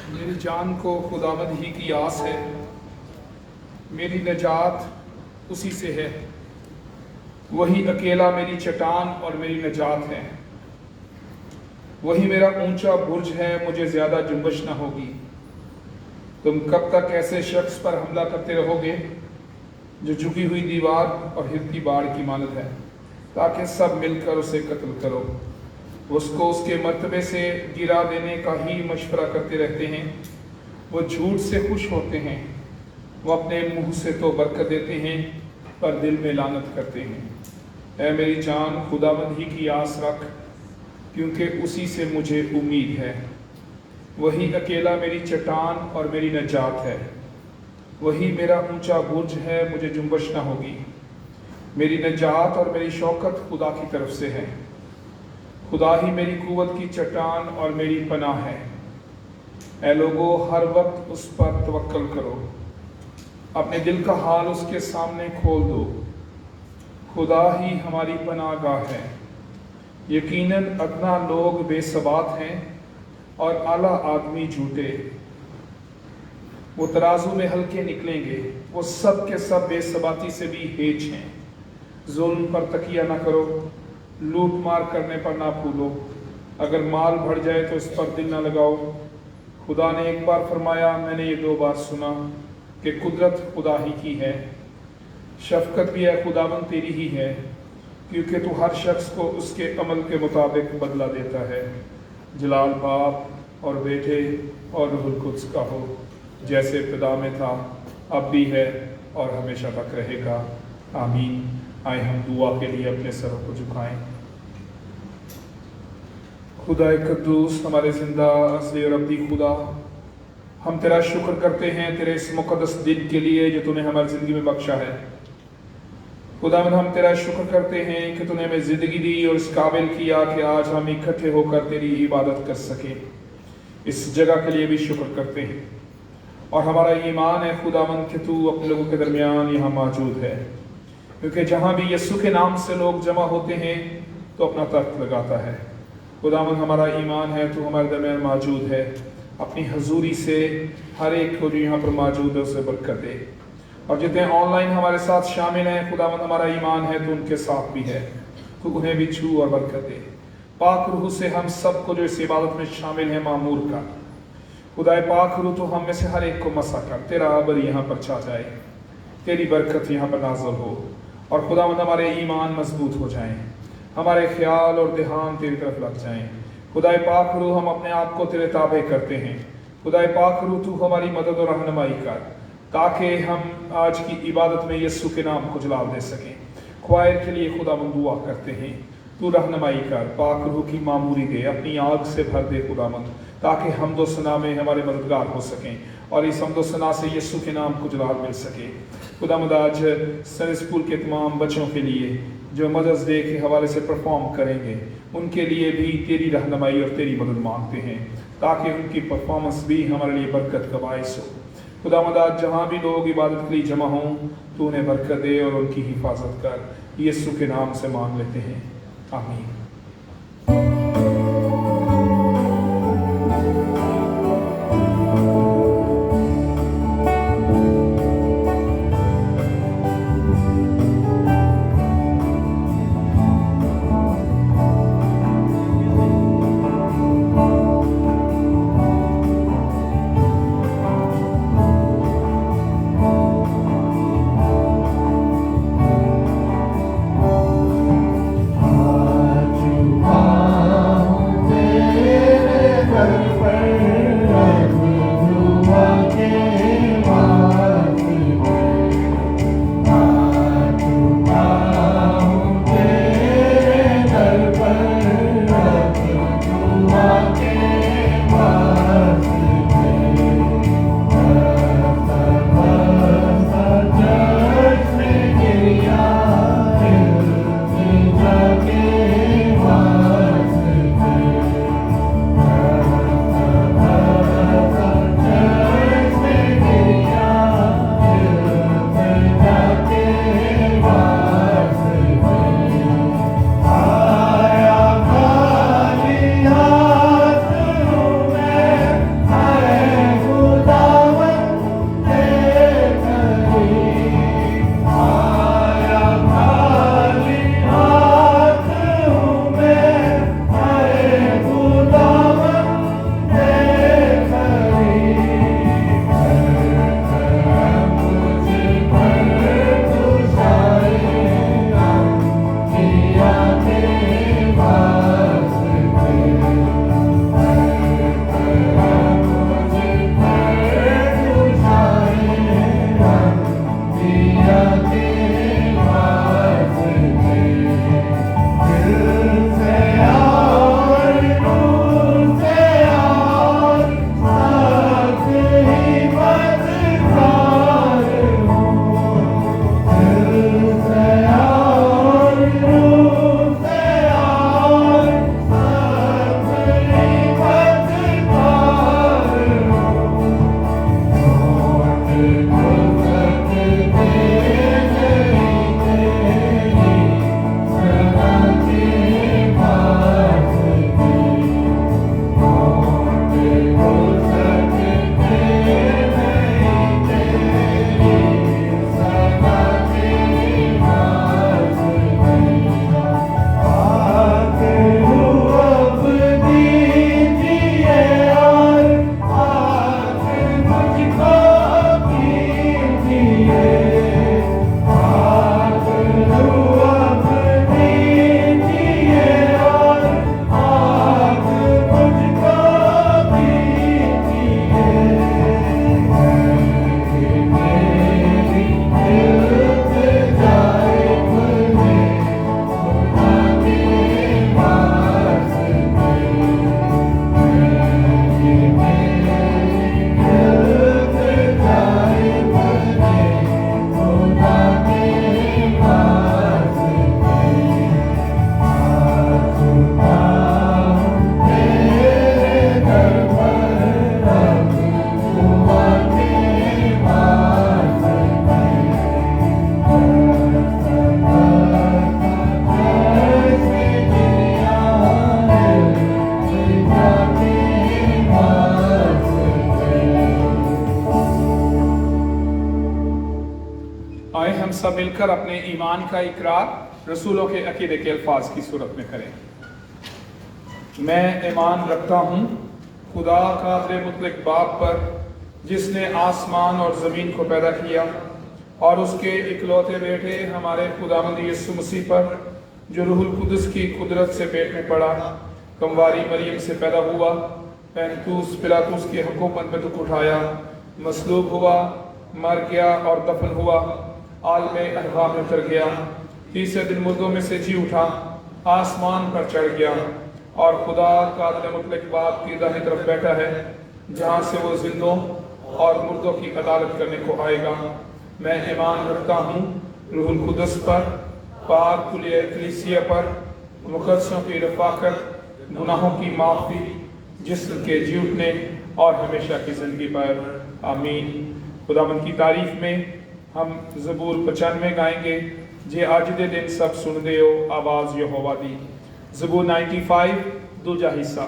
میری جان کو خداوند ہی کی آس ہے، میری نجات اسی سے ہے، وہی اکیلا میری چٹان اور میری نجات ہے، وہی میرا اونچا برج ہے، مجھے زیادہ جنبش نہ ہوگی۔ تم کب تک ایسے شخص پر حملہ کرتے رہو گے جو جھکی ہوئی دیوار اور ہلتی باڑ کی مانند ہے، تاکہ سب مل کر اسے قتل کرو۔ اس کو اس کے مرتبے سے گرا دینے کا ہی مشورہ کرتے رہتے ہیں، وہ جھوٹ سے خوش ہوتے ہیں، وہ اپنے منہ سے تو برکت دیتے ہیں پر دل میں لعنت کرتے ہیں۔ اے میری جان، خداوند ہی کی آس رکھ، کیونکہ اسی سے مجھے امید ہے۔ وہی اکیلا میری چٹان اور میری نجات ہے، وہی میرا اونچا برج ہے، مجھے جنبش نہ ہوگی۔ میری نجات اور میری شوکت خدا کی طرف سے ہے، خدا ہی میری قوت کی چٹان اور میری پناہ ہے۔ اے لوگو، ہر وقت اس پر توکل کرو، اپنے دل کا حال اس کے سامنے کھول دو۔ خدا ہی ہماری پناہ گاہ ہے۔ یقیناً ادنا لوگ بے ثبات ہیں اور اعلیٰ آدمی جھوٹے۔ وہ ترازو میں ہلکے نکلیں گے، وہ سب کے سب بے ثباتی سے بھی ہیج ہیں۔ ظلم پر تکیہ نہ کرو، لوٹ مار کرنے پر نہ پھولو۔ اگر مال بڑھ جائے تو اس پر دل نہ لگاؤ۔ خدا نے ایک بار فرمایا، میں نے یہ 2 بار سنا کہ قدرت خدا ہی کی ہے، شفقت بھی اے خداوند تیری ہی ہے، کیونکہ تو ہر شخص کو اس کے عمل کے مطابق بدلہ دیتا ہے۔ جلال باپ اور بیٹے اور روح القدس کا ہو، جیسے ابتدا میں تھا، اب بھی ہے اور ہمیشہ تک رہے گا، آمین۔ آئے ہم دعا کے لیے اپنے سروں کو جھکائیں۔ خدا قدوس، ہمارے زندہ اصلی اور ابدی خدا، ہم تیرا شکر کرتے ہیں تیرے اس مقدس دن کے لیے جو تو نے ہماری زندگی میں بخشا ہے۔ خداوند، ہم تیرا شکر کرتے ہیں کہ تو نے ہمیں زندگی دی اور اس قابل کیا کہ آج ہم اکٹھے ہو کر تیری عبادت کر سکیں۔ اس جگہ کے لیے بھی شکر کرتے ہیں، اور ہمارا ایمان ہے خداوند کہ تو اپنے لوگوں کے درمیان یہاں موجود ہے، کیونکہ جہاں بھی یسوع کے نام سے لوگ جمع ہوتے ہیں تو اپنا تخت لگاتا ہے۔ خداوند، ہمارا ایمان ہے تو ہمارے درمیان موجود ہے، اپنی حضوری سے ہر ایک کو جو یہاں پر موجود ہے اسے برکت دے، اور جتنے آن لائن ہمارے ساتھ شامل ہیں خداوند، ہمارا ایمان ہے تو ان کے ساتھ بھی ہے، تو انہیں بھی چھو اور برکت دے۔ پاک روح سے ہم سب کو جو اس عبادت میں شامل ہیں معمور کر۔ خدائے پاک روح، تو ہم میں سے ہر ایک کو مسا کر، تیرا عبر یہاں پر چھا جائے، تیری برکت یہاں پر نازل ہو، اور خداوند ہمارے ایمان مضبوط ہو جائیں، ہمارے خیال اور دھیان تیری طرف لگ جائیں۔ خدائے پاک روح، ہم اپنے آپ کو تیرے تابع کرتے ہیں۔ خدائے پاک روح، تو ہماری مدد اور رہنمائی کر، تاکہ ہم آج کی عبادت میں یسوع کے نام کو جلال دے سکیں۔ خوائر کے لیے خداوند دعا کرتے ہیں، تو رہنمائی کر، پاک روح کی معموری دے، اپنی آگ سے بھر دے خداوند، تاکہ حمد و ثنا میں ہمارے مددگار ہو سکیں، اور اس حمد و ثنا سے یسوع کے نام کو جلال مل سکے۔ خداوند، آج سنڈے اسکول کے تمام بچوں کے لیے جو مدرس ڈے کے حوالے سے پرفارم کریں گے، ان کے لیے بھی تیری رہنمائی اور تیری مدد مانگتے ہیں، تاکہ ان کی پرفارمنس بھی ہمارے لیے برکت کا باعث ہو۔ خداوند، آج جہاں بھی لوگ عبادت کے لیے جمع ہوں تو انہیں برکت دے اور ان کی حفاظت کر، یسوع کے نام سے مانگ لیتے ہیں، آمین۔ آج مل کر اپنے ایمان کا اقرار رسولوں کے عقیدے کے الفاظ کی صورت میں کریں۔ میں ایمان رکھتا ہوں خدا قادر مطلق باپ پر، جس نے آسمان اور زمین کو پیدا کیا، اور اس کے اکلوتے بیٹے ہمارے خداوند یسوع مسیح پر، جو روح القدس کی قدرت سے پیٹ میں پڑا، کمواری مریم سے پیدا ہوا، پینتوس پلاطس کی حکومت میں دکھ اٹھایا، مصلوب ہوا، مر گیا اور دفن ہوا، عالم ارواح میں اتر گیا، تیسرے دن مردوں میں سے جی اٹھا، آسمان پر چڑھ گیا، اور خدا قادر مطلق باپ کی داہنی طرف بیٹھا ہے، جہاں سے وہ زندوں اور مردوں کی عدالت کرنے کو آئے گا۔ میں ایمان رکھتا ہوں روح القدس پر، پاک کلیہ کلیسیا پر، مقدسوں کی رفاقت، گناہوں کی معافی، جسم کے جی اٹھنے اور ہمیشہ کی زندگی پر، آمین۔ خداوند کی تعریف میں ہم زبور 95 گائیں گے، جے آج دے دن سب سن دے ہو آواز یہوہ دی۔ زبور 95 دوجا حصہ۔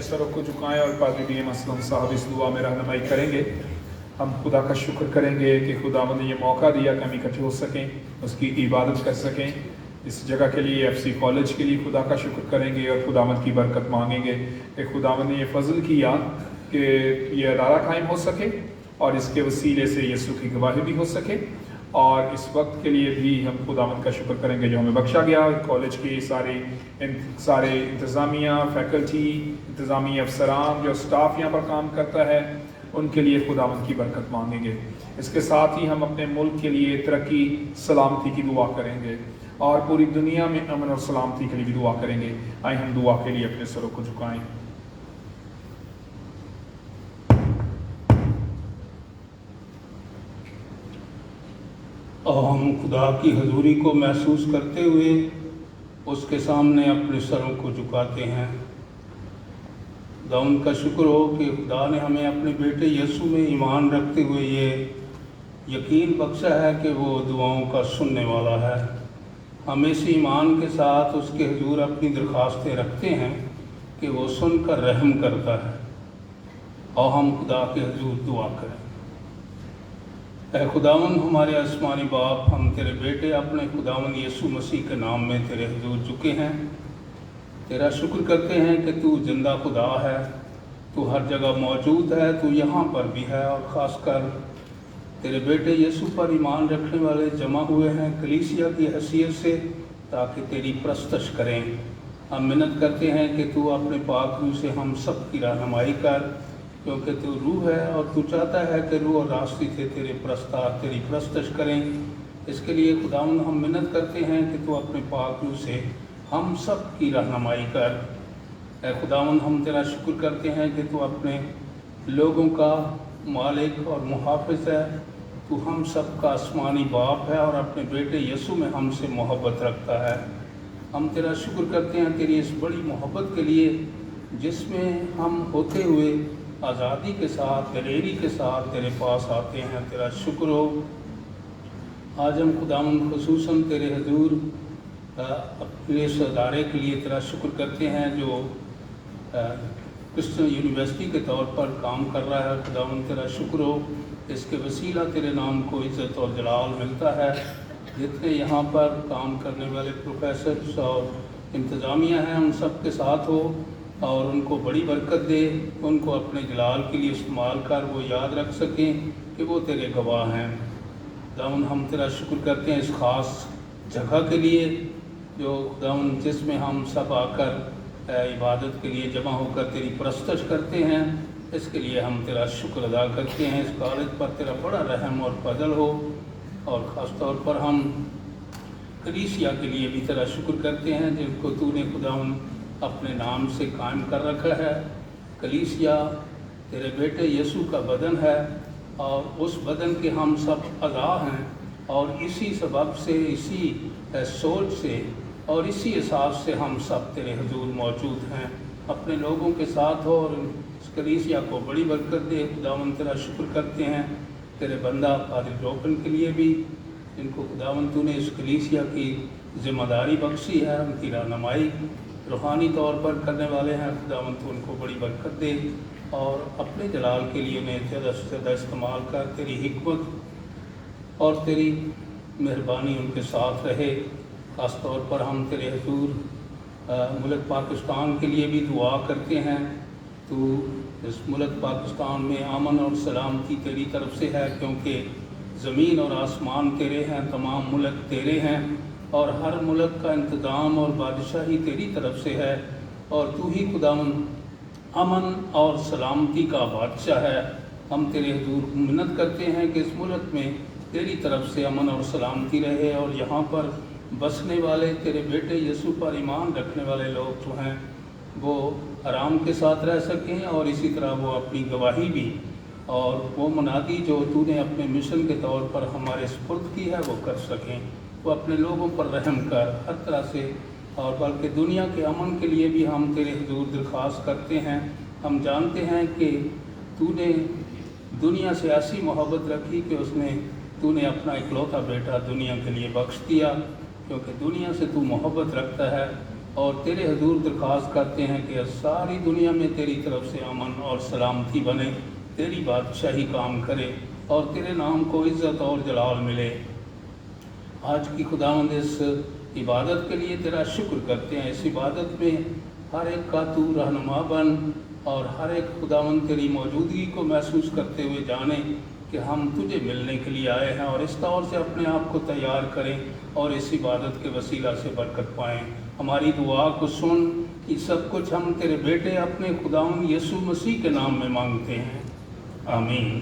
सरों को झुकाएं और पादरी डी एम असलम साहब इस दुआ में रहनुमाई करेंगे। हम खुदा का शुक्र करेंगे कि खुदावंद ने ये मौका दिया कि हम इकट्ठे हो सकें, उसकी इबादत कर सकें। इस जगह के लिए एफसी कॉलेज के लिए खुदा का शुक्र करेंगे और खुदावंद की बरकत मांगेंगे कि खुदावंद ने ये फजल किया कि ये अदारा कायम हो सके और इसके वसीले से यीशु की गवाही भी हो सके। और इस वक्त के लिए भी हम खुदावंद का शुक्र करेंगे जो हमें बख्शा गया। कॉलेज की सारे इंतज़ामिया, फैकल्टी, इंतज़ामी अफसरान, जो स्टाफ यहाँ पर काम करता है, उनके लिए खुदावंद की बरकत मांगेंगे। इसके साथ ही हम अपने मुल्क के लिए तरक्की, सलामती की दुआ करेंगे और पूरी दुनिया में अमन और सलामती के लिए भी दुआ करेंगे। आइए हम दुआ के लिए अपने सरों को झुकाएं। और हम खुदा की हजूरी को महसूस करते हुए उसके सामने अपने सरों को झुकाते हैं। खुदा उनका शुक्र हो कि खुदा ने हमें अपने बेटे यीशु में ईमान रखते हुए ये यकीन बख्शा है कि वो दुआओं का सुनने वाला है। हम इस ईमान के साथ उसके हुजूर अपनी दरख्वास्तें रखते हैं कि वो सुनकर रहम करता है। और हम खुदा के हुजूर दुआ करें। ऐ खुदावन हमारे आसमानी बाप, हम तेरे बेटे अपने खुदावन यीशु मसीह के नाम में तेरे हुजूर झुके हैं। तेरा शुक्र करते हैं कि तू जिंदा खुदा है, तू हर जगह मौजूद है, तू यहाँ पर भी है। और ख़ासकर तेरे बेटे यीशु पर ईमान रखने वाले जमा हुए हैं कलीसिया की हैसियत से, ताकि तेरी प्रस्तश करें। हम मिन्नत करते हैं कि तू अपने पाक रूह से हम सब की रहनुमाई कर, क्योंकि तू रूह है और तू चाहता है कि रूह और रास्ते से तेरे प्रस्ताव तेरी प्रस्तश करें। इसके लिए खुदावंद हम मिन्नत करते हैं कि तू अपने पाक रूह से हम सब की रहनुमाई कर। ऐ खुदावंद हम तेरा शुक्र करते हैं कि तू अपने लोगों का मालिक और मुहाफ़िज़ है। तू हम सब का आसमानी बाप है और अपने बेटे यीशु में हमसे मोहब्बत रखता है। हम तेरा शुक्र करते हैं तेरी इस बड़ी मोहब्बत के लिए, जिसमें हम होते हुए आज़ादी के साथ, दलेरी के साथ तेरे पास आते हैं। तेरा शुक्र हो। आज हम खुदावंद खुसूसन तेरे हुजूर अपने इस अदारे के लिए तेरा शुक्र करते हैं जो क्रिश्चियन यूनिवर्सिटी के तौर पर काम कर रहा है। खुदावंद तेरा शुक्र हो, इसके वसीला तेरे नाम को इज़्ज़त और जलाल मिलता है। जितने यहाँ पर काम करने वाले प्रोफेसर्स और इंतज़ामिया हैं, उन सब के साथ हो और उनको बड़ी बरकत दे। उनको अपने जलाल के लिए इस्तेमाल कर, वो याद रख सकें कि वो तेरे गवाह हैं। खुदावंद हम तेरा शुक्र करते हैं इस ख़ास जगह के लिए जो खुदावंद जिसमें हम सब आकर इबादत के लिए जमा होकर तेरी प्रस्तश करते हैं। इसके लिए हम तेरा शुक्र अदा करते हैं। इस कॉलेज पर तेरा बड़ा रहम और फजल हो। और ख़ास तौर पर हम कलीसिया के लिए भी तेरा शुक्र करते हैं जिनको तूने खुदावंद अपने नाम से कायम कर रखा है। कलीसिया तेरे बेटे यीशु का बदन है और उस बदन के हम सब अज़ा हैं। और इसी सबब से, इसी सोच से और इसी एहसास से हम सब तेरे हुजूर मौजूद हैं। अपने लोगों के साथ हो और इस कलीसिया को बड़ी बरकत दे। खुदावंद तेरा शुक्र करते हैं तेरे बंदा पादरी रोपन के लिए भी, जिनको खुदावंद तूने इस कलीसिया की ज़िम्मेदारी बख्शी है, उनकी रहनुमाई रूहानी तौर पर करने वाले हैं। खुदावंद तू उनको बड़ी बरकत दे और अपने जलाल के लिए उन्हें ज़्यादा से ज़्यादा इस्तेमाल कर। तेरी हिकमत और तेरी मेहरबानी उनके साथ रहे। ख़ास तौर पर हम तेरे हुजूर मुल्क पाकिस्तान के लिए भी दुआ करते हैं। तू इस मुल्क पाकिस्तान में अमन और सलामती तेरी तरफ से है, क्योंकि ज़मीन और आसमान तेरे हैं, तमाम मुल्क तेरे हैं और हर मुल्क का इंतज़ाम और बादशाही तेरी तरफ से है। और तू ही खुदावंद अमन और सलामती का बादशाह है। हम तेरे हुजूर मिन्नत करते हैं कि इस मुल्क में तेरी तरफ से अमन और सलामती रहे और यहाँ पर बसने वाले तेरे बेटे यीशु पर ईमान रखने वाले लोग जो हैं वो आराम के साथ रह सकें और इसी तरह वो अपनी गवाही भी और वो मुनादी जो तूने अपने मिशन के तौर पर हमारे सुपुर्द की है वो कर सकें। वो अपने लोगों पर रहम कर हर तरह से, और बल्कि दुनिया के अमन के लिए भी हम तेरे हुजूर दरख्वास्त करते हैं। हम जानते हैं कि तूने दुनिया से ऐसी मोहब्बत रखी कि तूने अपना इकलौता बेटा दुनिया के लिए बख्श दिया, क्योंकि दुनिया से तू मोहब्बत रखता है। اور تیرے حضور درخواست کرتے ہیں کہ ساری دنیا میں تیری طرف سے امن اور سلامتی بنے، تیری بادشاہی کام کرے اور تیرے نام کو عزت اور جلال ملے۔ آج کی خداوند اس عبادت کے لیے تیرا شکر کرتے ہیں۔ اس عبادت میں ہر ایک کا تو رہنما بن اور ہر ایک خداوند تیری موجودگی کو محسوس کرتے ہوئے جانے کہ ہم تجھے ملنے کے لیے آئے ہیں، اور اس طور سے اپنے آپ کو تیار کریں اور اس عبادت کے وسیلہ سے برکت پائیں۔ ہماری دعا کو سن، یہ سب کچھ ہم تیرے بیٹے اپنے خداوند یسوع مسیح کے نام میں مانگتے ہیں، آمین۔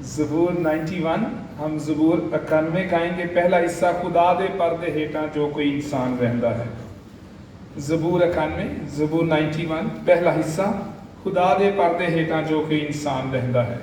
زبور 91، ہم زبور 91 گائیں گے۔ پہلا حصہ، خدا دے پردے ہیٹاں جو کوئی انسان رہندا ہے۔ زبور 91، زبور 91، پہلا حصہ، خدا دے پردے ہیٹاں جو کوئی انسان رہندا ہے۔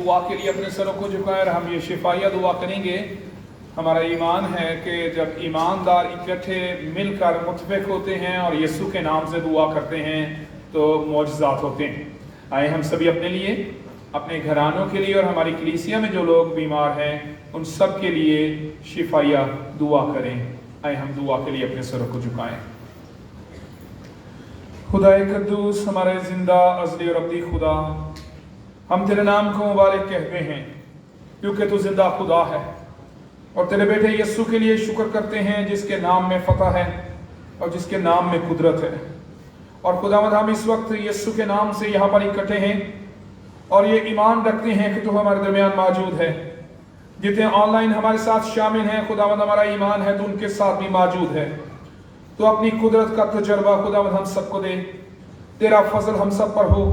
दुआ के लिए अपने सरों को झुकाएं और हम ये शिफाया दुआ करेंगे। हमारा ईमान है कि जब ईमानदार इकट्ठे मिलकर मुतफिक होते हैं और यीशु के नाम से दुआ करते हैं तो मौजज़ात होते हैं। आए हम सभी अपने लिए, अपने घरानों के लिए और हमारी कलीसिया में जो लोग बीमार हैं उन सब के लिए शिफाया दुआ करें। आए हम दुआ के लिए अपने सरों को झुकाएं। खुदाए कद्दूस, हमारे जिंदा अज़ली और अब्दी खुदा, हम तेरे नाम को मुबारक कहते हैं क्योंकि तू जिंदा खुदा है और तेरे बेटे यीशु के लिए शुक्र करते हैं जिसके नाम में फतह है और जिसके नाम में कुदरत है। और खुदावंद हम इस वक्त यीशु के नाम से यहाँ पर इकट्ठे हैं और ये ईमान रखते हैं कि तू हमारे दरमियान मौजूद है। जितने ऑनलाइन हमारे साथ शामिल हैं खुदावंद, हमारा ईमान है तो उनके साथ भी मौजूद है। तो अपनी कुदरत का तजर्बा खुदावंद हम सबको दे, तेरा फजल हम सब पर हो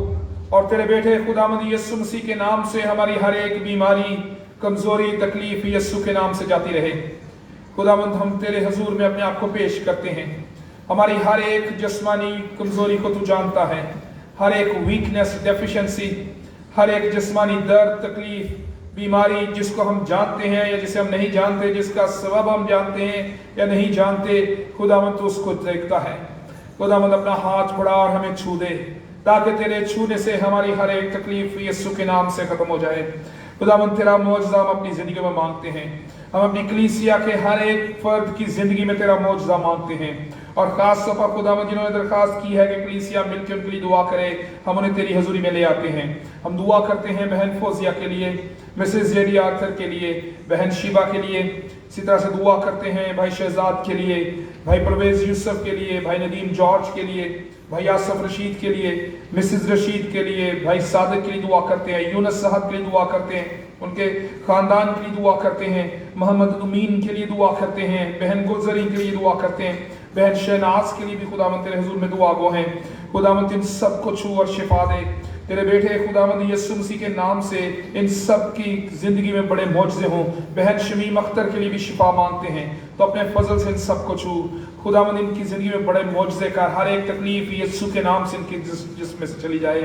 और तेरे बेटे खुदावंद यीशु मसीह के नाम से हमारी हर एक बीमारी, कमजोरी, तकलीफ यीशु के नाम से जाती रहे। खुदावंद हम तेरे हजूर में अपने आप को पेश करते हैं। हमारी हर एक जिस्मानी कमजोरी को तू जानता है, हर एक वीकनेस, डेफिशिएंसी, हर एक जिस्मानी दर्द, तकलीफ, बीमारी जिसको हम जानते हैं या जिसे हम नहीं जानते, जिसका सबब हम जानते हैं या नहीं जानते, खुदावंद तो उसको देखता है। खुदावंद अपना हाथ बढ़ा और हमें छू दे ताकि तेरे छूने से हमारी हर एक तकलीफ यीशु के नाम से खत्म हो जाए। खुदावंद तेरा मौजज़ा हम अपनी ज़िंदगी में मांगते हैं। हम अपनी कलीसिया के हर एक फर्द की ज़िंदगी में तेरा मौजज़ा मांगते हैं और ख़ास तौर पर खुदावंद जिन्होंने दरख्वास्त की है कि कलीसिया मिलकर उनके लिए दुआ करे, हम उन्हें तेरी हजूरी में ले आते हैं। हम दुआ करते हैं बहन फौजिया के लिए, मिसेस जेडी आर्थर के लिए, बहन शिबा के लिए। इसी तरह से दुआ करते हैं भाई शहजाद के लिए, भाई परवेज़ यूसुफ के लिए, भाई नदीम जॉर्ज के लिए, भाई आसफ रशीद के लिए, मिसेस रशीद के लिए, भाई सादिक के लिए दुआ करते हैं, यूनस साहब के लिए दुआ करते हैं, उनके ख़ानदान के लिए दुआ करते हैं, मोहम्मद अमीन के लिए दुआ करते हैं, बहन गुलजरी के लिए दुआ करते हैं, बहन शहनाज के लिए भी खुदावंद तेरे हुजूर में दुआ गो हैं। खुदावंद इन सब को छू और शिफा दे। तेरे बेटे खुदावंद यीशु मसीह के नाम से इन सब की ज़िंदगी में बड़े मौजज़े हों। बहन शमीम अख्तर के लिए भी शिफा मांगते हैं तो अपने फजल से इन सब को छू। खुदावंद इनकी ज़िंदगी में बड़े मौजज़े कर, हर एक तकलीफ यीशु के नाम से इनकी जिसमें से चली जाए।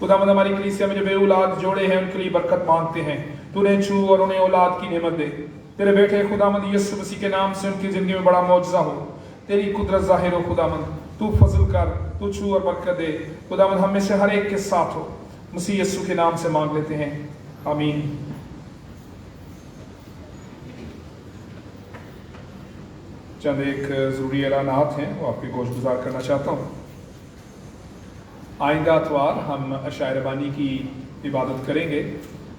खुदावंद हमारी कलीसिया में जो बेऔलाद जोड़े हैं उनके लिए बरकत मांगते हैं, तू उन्हें छू और उन्हें औलाद की नेमत दे। तेरे बेटे खुदावंद यीशु मसीह के नाम से उनकी ज़िंदगी में बड़ा मौजज़ा हो, तेरी कुदरत ज़ाहिर हो। खुदावंद तू फजल कर, तू छू और बरकत दे। खुदावंद हम में से हर एक के साथ हो। मसीह यीशु के नाम से मांग लेते हैं, आमीन। चंद एक ज़रूरी ऐलानात हैं वो आपकी गोशगुजार करना चाहता हूँ। आइंदा अतवार हम अशायर बानी की इबादत करेंगे।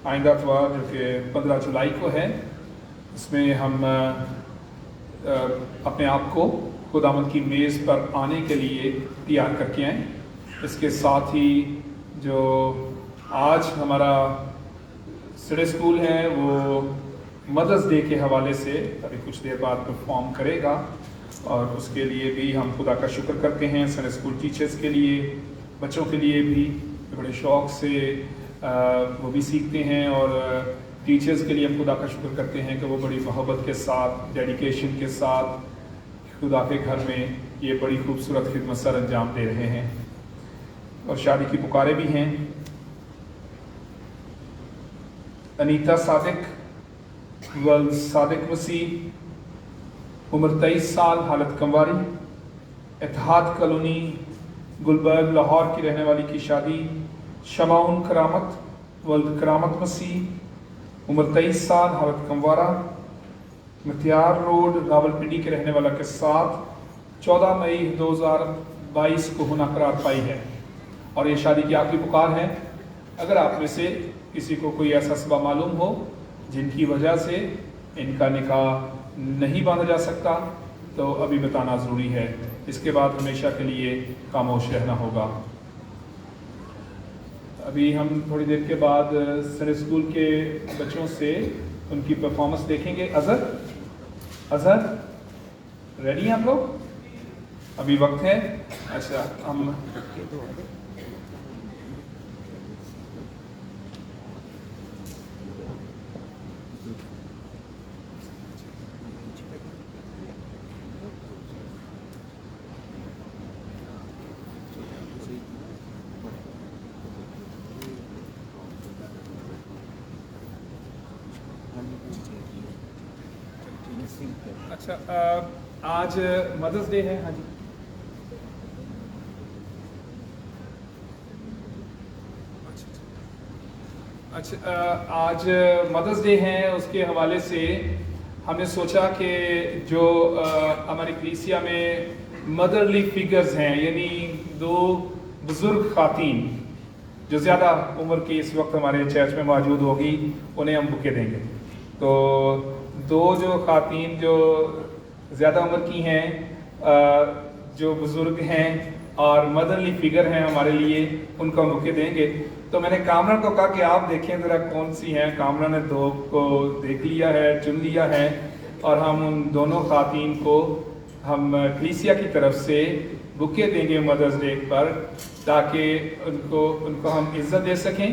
आइंदा अतवार जो कि 15 जुलाई को है, इसमें हम अपने आप को खुदावंद की मेज़ पर आने के लिए तैयार करके आएँ। इसके साथ ही जो आज हमारा संडे स्कूल है वो मदर्स डे के हवाले से अभी कुछ देर बाद परफॉर्म करेगा और उसके लिए भी हम खुदा का शुक्र करते हैं। संडे स्कूल टीचर्स के लिए, बच्चों के लिए भी बड़े शौक़ से वो भी सीखते हैं और टीचर्स के लिए हम खुदा का शुक्र करते हैं कि वो बड़ी मोहब्बत के साथ, डेडिकेशन के साथ खुदा के घर में ये बड़ी खूबसूरत खिदमत सर अंजाम दे रहे हैं। और शादी की पुकारें भी हैं। अनीता सादिक, वल्द सादिक मसीह, उम्र 23 साल, हालत कमवारी, इत्तेहाद कॉलोनी, गुलबर्ग, लाहौर की रहने वाली की शादी शमाउन करामत, वल्द करामत मसीह, उम्र 23 साल, हालत कमवारा, मतियार रोड, रावलपिंडी के रहने वाला के साथ 14 मई 2022 को होना करार पाई है और ये शादी की आखिरी पुकार है। अगर आप में से किसी को कोई ऐसा सबब मालूम हो जिनकी वजह से इनका निकाह नहीं बांधा जा सकता तो अभी बताना ज़रूरी है। इसके बाद हमेशा के लिए खामोश रहना होगा। अभी हम थोड़ी देर के बाद संडे स्कूल के बच्चों से उनकी परफॉर्मेंस देखेंगे। अजहर रेडी हैं आप लोग? अभी वक्त है। अच्छा, हम अच्छा, आज मदर्स डे है। हाँ जी, अच्छा, आज मदर्स डे है, उसके हवाले से हमने सोचा कि जो हमारी कलीसिया में मदरली फिगर्स हैं, यानी दो बुज़ुर्ग ख़ातीन जो ज़्यादा उम्र की इस वक्त हमारे चर्च में मौजूद होगी, उन्हें हम बुके देंगे। तो दो जो ख़ातीन जो ज़्यादा उम्र की हैं, जो बुज़ुर्ग हैं और मदरली फिगर हैं हमारे लिए, उनको हम बुके देंगे। तो मैंने कामरा को कहा कि आप देखें ज़रा कौन सी हैं। कामरा ने दो को देख लिया है, चुन लिया है, और हम उन दोनों ख़ातीन को हम कलीसिया की तरफ से बुके देंगे मदर्स डे पर, ताकि उनको हम इज़्ज़त दे सकें।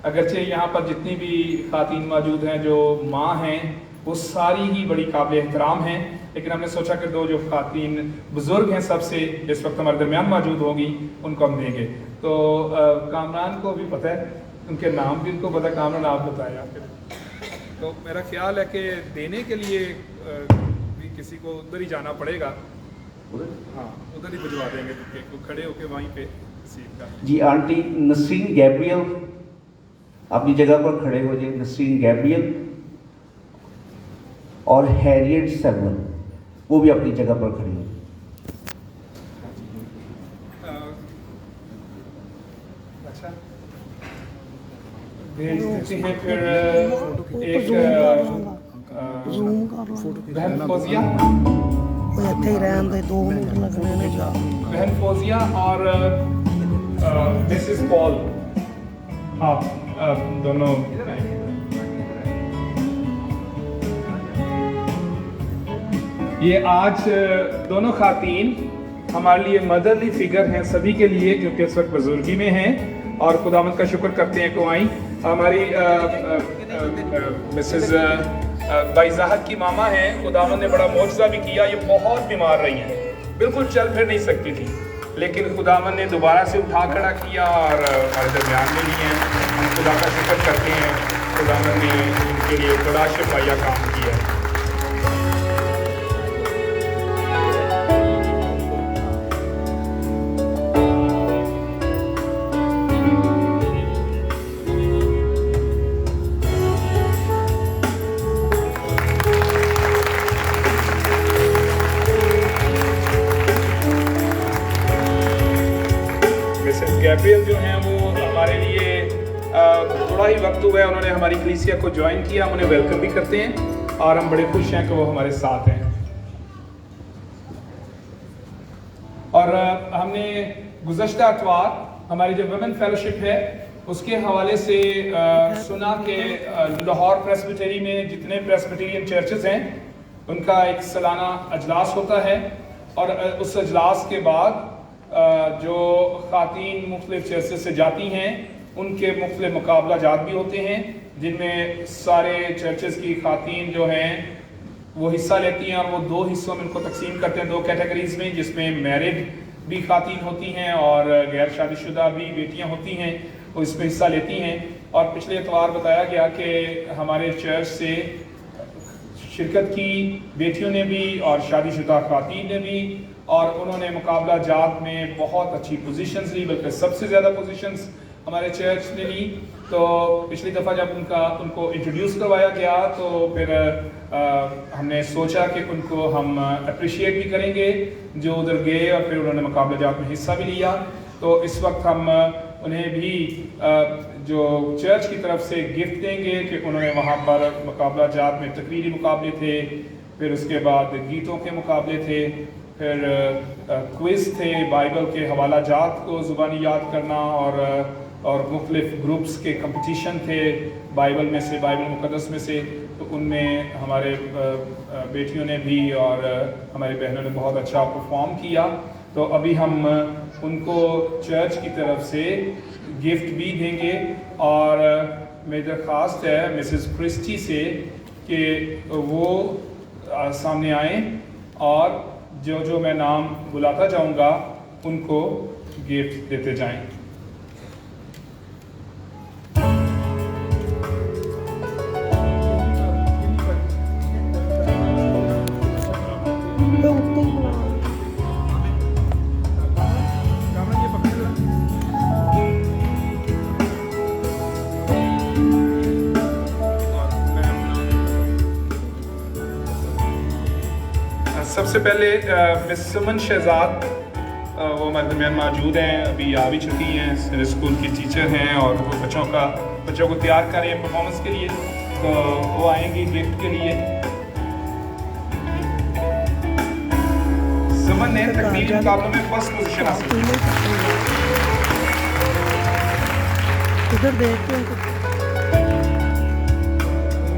अगरचे यहाँ पर जितनी भी ख़ातीन मौजूद हैं जो माँ हैं, वो सारी ही बड़ी काबिल एहतराम हैं, लेकिन हमने सोचा कि दो जो ख़ातीन बुज़ुर्ग हैं सबसे इस वक्त हमारे दरमियान मौजूद होगी, उनको हम देंगे। तो कामरान को भी पता है, उनके नाम भी उनको पता है। कामरान आप बताएं आपके। तो मेरा ख्याल है कि देने के लिए भी किसी को उधर ही जाना पड़ेगा। हाँ, उधर ही भिजवा देंगे, क्योंकि खड़े होके वहीं पे सीट का। जी आंटी नसरीन गैब्रियल अपनी जगह पर खड़े हो जाए। नसरीन गैब्रियल और हैरियट सेवन, वो भी अपनी जगह पर खड़ी हो। अच्छा, भेज देते हैं। फिर एक बहन फौजिया, ਇੱਥੇ ਹੀ ਰਹਿਣ ਦੇ 2 ਮਿੰਟ ਲੱਗਣੇ ਨੇ ਜਾ। बहन फौजिया और मिसेस पॉल, हाँ, दोनों। ये आज दोनों खातीन हमारे लिए मदरली फिगर हैं सभी के लिए, क्योंकि इस वक्त बुजुर्गी में हैं, और खुदावंद का शुक्र करते हैं कि आई हमारी मिसेस बाईजाहत की मामा हैं। खुदावंद ने बड़ा मौजज़ा भी किया। ये बहुत बीमार रही हैं, बिल्कुल चल फिर नहीं सकती थी, लेकिन खुदावंद ने दोबारा से उठा खड़ा किया और हमारे दरमियान में लिए हैं। हम खुदा का शुक्र करते हैं, खुदावंद ने इनके लिए बड़ा शफाया काम किया है। गैब्रियल जो हैं वो हमारे लिए थोड़ा ही वक्त हुआ है, उन्होंने हमारी कलीसिया को ज्वाइन किया। हम उन्हें वेलकम भी करते हैं और हम बड़े खुश हैं कि वो हमारे साथ हैं। और हमने गुज़श्ता अतवार हमारी जो वुमेन फेलोशिप है उसके हवाले से सुना कि लाहौर प्रेस्बिटेरी में जितने प्रेस्बिटेरियन चर्चेस हैं उनका एक सालाना अजलास होता है, और उस अजलास के बाद जो ख़ातीन मुख्तलिफ चर्चेस से जाती हैं उनके मुख्तलिफ मुकाबला जात भी होते हैं, जिनमें सारे चर्चेस की ख़ातीन जो हैं वो हिस्सा लेती हैं, और वो 2 हिस्सों में उनको तकसीम करते हैं, 2 कैटेगरीज़ में, जिसमें मैरिड भी ख़ातीन होती हैं और गैर शादीशुदा भी बेटियां होती हैं, वो इसमें हिस्सा लेती हैं। और पिछले एतवार बताया गया कि हमारे चर्च से शिरकत की बेटियों ने भी और शादीशुदा ख़ातीन ने भी, और उन्होंने मुकाबला जात में बहुत अच्छी पोजीशंस ली, बल्कि सबसे ज़्यादा पोजीशंस हमारे चर्च ने ली। तो पिछली दफ़ा जब उनको इंट्रोड्यूस करवाया गया तो फिर हमने सोचा कि उनको हम अप्रिशिएट भी करेंगे जो उधर गए, और फिर उन्होंने मुकाबला जात में हिस्सा भी लिया। तो इस वक्त हम उन्हें भी जो चर्च की तरफ से गिफ्ट देंगे कि उन्होंने वहाँ पर मुकाबला जात में तकरीरी मुकाबले थे, फिर उसके बाद गीतों के मुकाबले थे, फिर क्विज़ थे, बाइबल के हवाला जात को ज़ुबानी याद करना, और मुख्तलिफ ग्रुप्स के कंपटीशन थे बाइबल में से, बाइबल मुक़द्दस में से। तो उनमें हमारे बेटियों ने भी और हमारी बहनों ने बहुत अच्छा परफॉर्म किया। तो अभी हम उनको चर्च की तरफ से गिफ्ट भी देंगे, और मेरी दरख्वास्त है मिसेस क्रिस्टी से कि वो सामने आएँ और जो मैं नाम बुलाता जाऊंगा उनको गिफ्ट देते जाएं। سب سے پہلے مس سمن شہزاد وہ ہمارے درمیان موجود ہیں، ابھی آ بھی چکی ہیں، اسکول کی ٹیچر ہیں اور وہ بچوں کو تیار کر رہے ہیں پرفارمنس کے لیے، تو وہ آئیں گی گفٹ کے لیے۔ سمن نے تقریری مقابلوں میں فرسٹ پوزیشن حاصل کی۔ ادھر دیکھ کے ان کو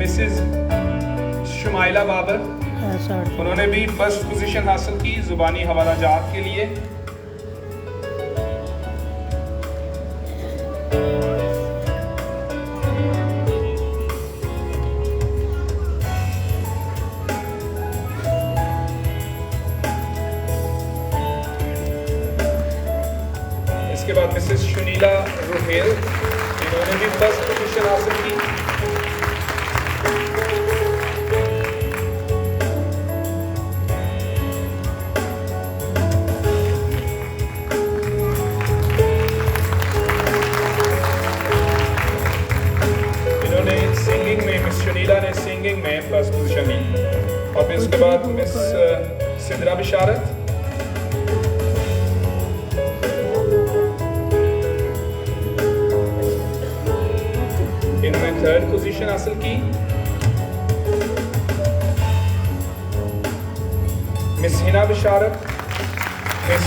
مسز شمائلہ بابر، ایسا انہوں نے بھی فرسٹ پوزیشن حاصل کی زبانی حوالہ جات کے لیے۔ اس کے بعد مسز شنیلا روہیل، انہوں نے بھی فرسٹ پوزیشن حاصل کی۔ انہوں نے سنگنگ میں، مس شنیلا نے سنگنگ میں فرسٹ پوزیشن لی۔ اور پھر اس کے بعد مس سدرا بشارت، انہوں نے تھرڈ پوزیشن حاصل کی۔ مس ہنا بشارت، مس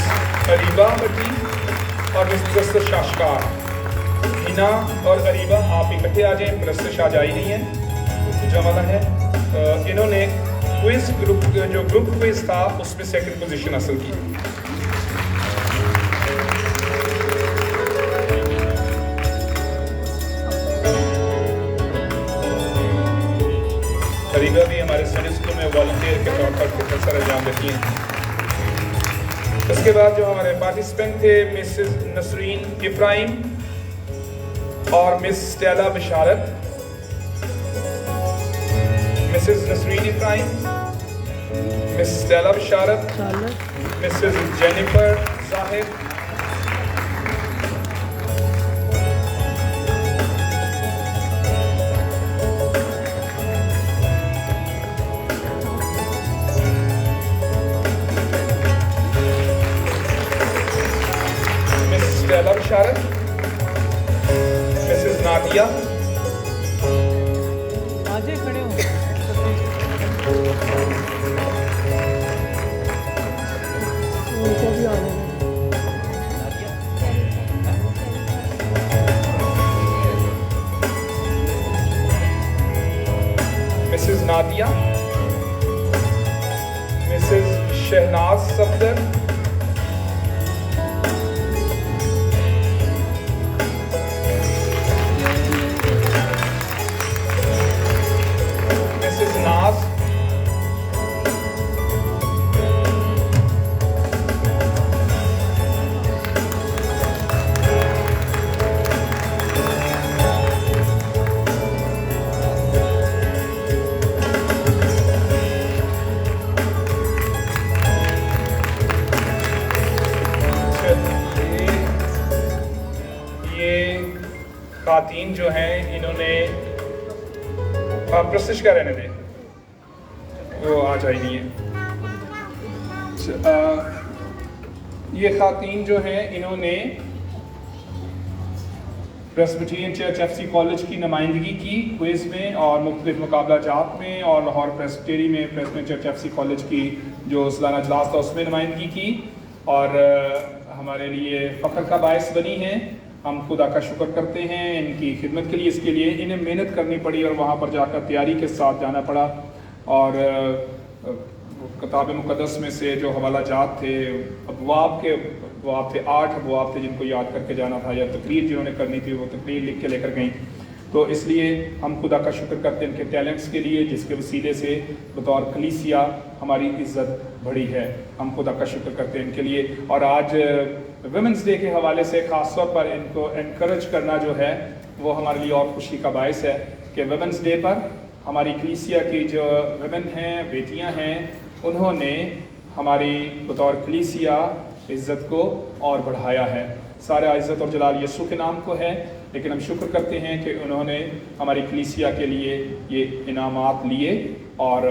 اریبہ بٹی اور مس پرستر شاشکار۔ ہنا اور اریبہ آپ اکٹھے آ جائیں، پرستر شاہ جائی نہیں ہے جو والا ہے۔ انہوں نے کوئز گروپ، جو گروپ کوئز تھا اس میں سیکنڈ پوزیشن حاصل کی۔ اریبہ بھی ہمارے سنڈے اسکول میں والنٹیئر کے طور پر پروفیسر انجام دیتی ہیں۔ اس کے بعد جو ہمارے پارٹیسپینٹ تھے مسز نسرین ابراہیم اور Miss Stella Basharat. Mrs Nasreen Ibrahim, Miss Stella Basharat, Mrs Jennifer Zahir, Stella Basharat, Mrs Nadia, ان کو بھی آنے دیں۔ Mrs Nadia, Mrs Shehnaz Safdar, Mrs Naz, خواتین جو ہیں انہوں نے پرستش کا رہنے دیں، وہ آ جائی نہیں ہے۔ یہ خواتین جو ہیں انہوں نے پریسبیٹرین چرچ ایف سی کالج کی نمائندگی کی کوئز میں اور مختلف مقابلہ جات میں، اور لاہور پریسبیٹری میں پریسبیٹرین چرچ ایف سی کالج کی جو سالانہ اجلاس تھا اس میں نمائندگی کی، اور ہمارے لیے فخر کا باعث بنی ہیں۔ ہم خدا کا شکر کرتے ہیں ان کی خدمت کے لیے۔ اس کے لیے انہیں محنت کرنی پڑی اور وہاں پر جا کر تیاری کے ساتھ جانا پڑا، اور کتاب مقدس میں سے جو حوالہ جات تھے، ابواب تھے، 8 ابواب تھے جن کو یاد کر کے جانا تھا، یا تقریر جنہوں نے کرنی تھی وہ تقریر لکھ کے لے کر گئیں۔ تو اس لیے ہم خدا کا شکر کرتے ہیں ان کے ٹیلنٹس کے لیے، جس کے وسیلے سے بطور کلیسیا ہماری عزت بڑھی ہے۔ ہم خدا کا شکر کرتے ہیں ان کے لیے۔ اور آج ویمنس ڈے کے حوالے سے خاص طور پر ان کو انکریج کرنا جو ہے وہ ہمارے لیے اور خوشی کا باعث ہے کہ ویمنس ڈے پر ہماری کلیسیا کی جو ویمن ہیں، بیٹیاں ہیں، انہوں نے ہماری بطور کلیسیا عزت کو اور بڑھایا ہے۔ سارا عزت اور جلال یسوع کے نام کو ہے، لیکن ہم شکر کرتے ہیں کہ انہوں نے ہماری کلیسیا کے لیے یہ انعامات لیے اور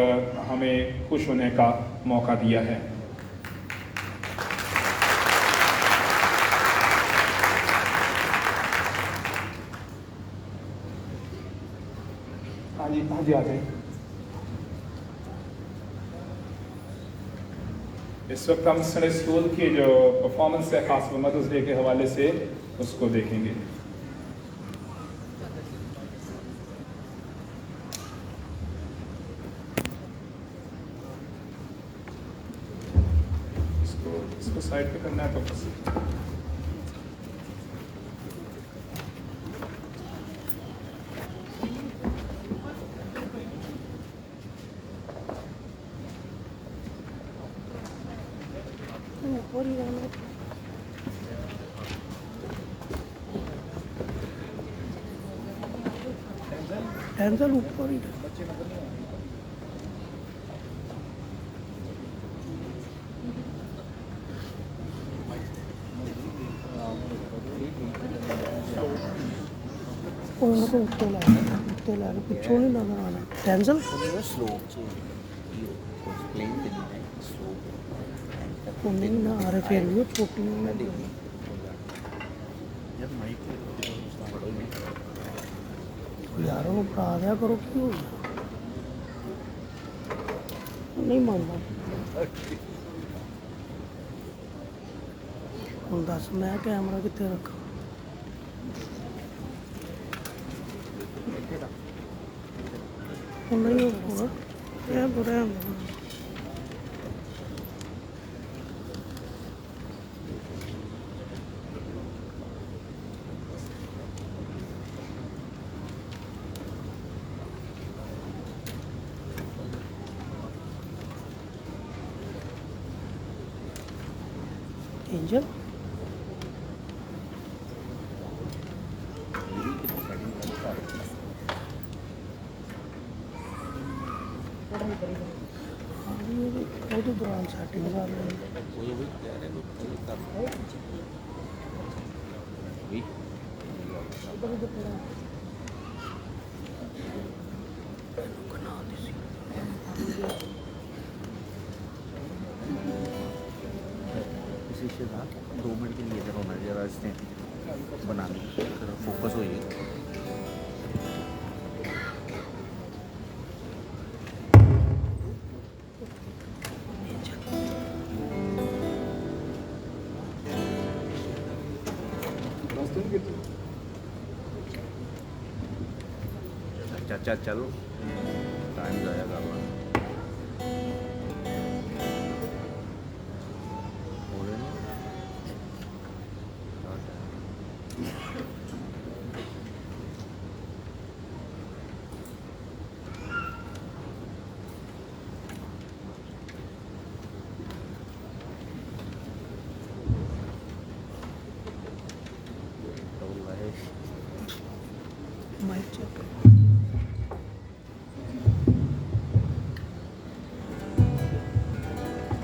ہمیں خوش ہونے کا मौका दिया है। हाँ जी आ जाइए। इस वक्त हम संडे स्कूल की जो परफॉर्मेंस है खास मदर्स डे के हवाले से उसको देखेंगे। इसको साइड पे करना है तो बस। ऊपर ही रहना, टेंशन ऊपर ही रहना। ਉਹਨਾਂ ਤੋਂ ਉੱਤੇ ਲੈ ਕੇ ਪਿੱਛੋਂ ਨਹੀਂ ਨਜ਼ਰ ਆਉਣਾ। ਟੈਂਜ਼ਲ ਉਹਨੇ ਵੀ ਨਾ ਆ ਰਹੇ, ਫਿਰ ਵੀ ਉਹ ਛੋਟੀਆਂ ਨੇ ਯਾਰ ਉਹਨੂੰ ਪੜਾ ਦਿਆ ਕਰੋ, ਕੀ ਹੋ ਗਿਆ? ਨਹੀਂ ਮੰਨਦਾ। ਹੁਣ ਦੱਸ ਮੈਂ ਕੈਮਰਾ ਕਿੱਥੇ ਰੱਖਾਂ? ਹੁਣ ਨਹੀਂ ਹੋਊਗਾ ਇਹ ਬੁਰਾ ਹੁੰਦਾ। एंजल ਉਹਦੇ ਦੌਰਾਨ ਸੈਟਿੰਗ ਕਰ शीशे था 2 मिनट के लिए इधर होना जरा इसने बनाने फोकस हो गई। चल चल टाइम जाया कर mic check.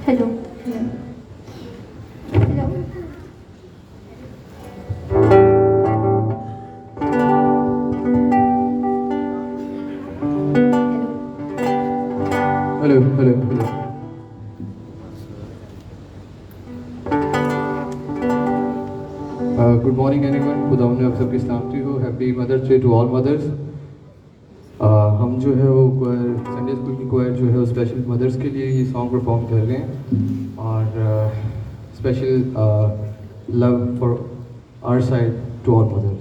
Hello hello hello hello hello good morning anyone, खुदा ने आप सबकी सलामती हो। Happy mother's day to all mothers. हम जो है वो संडे स्कूल की क्वायर जो है वो स्पेशल मदर्स के लिए ये सॉन्ग परफॉर्म कर रहे हैं और special love for our side to all mothers.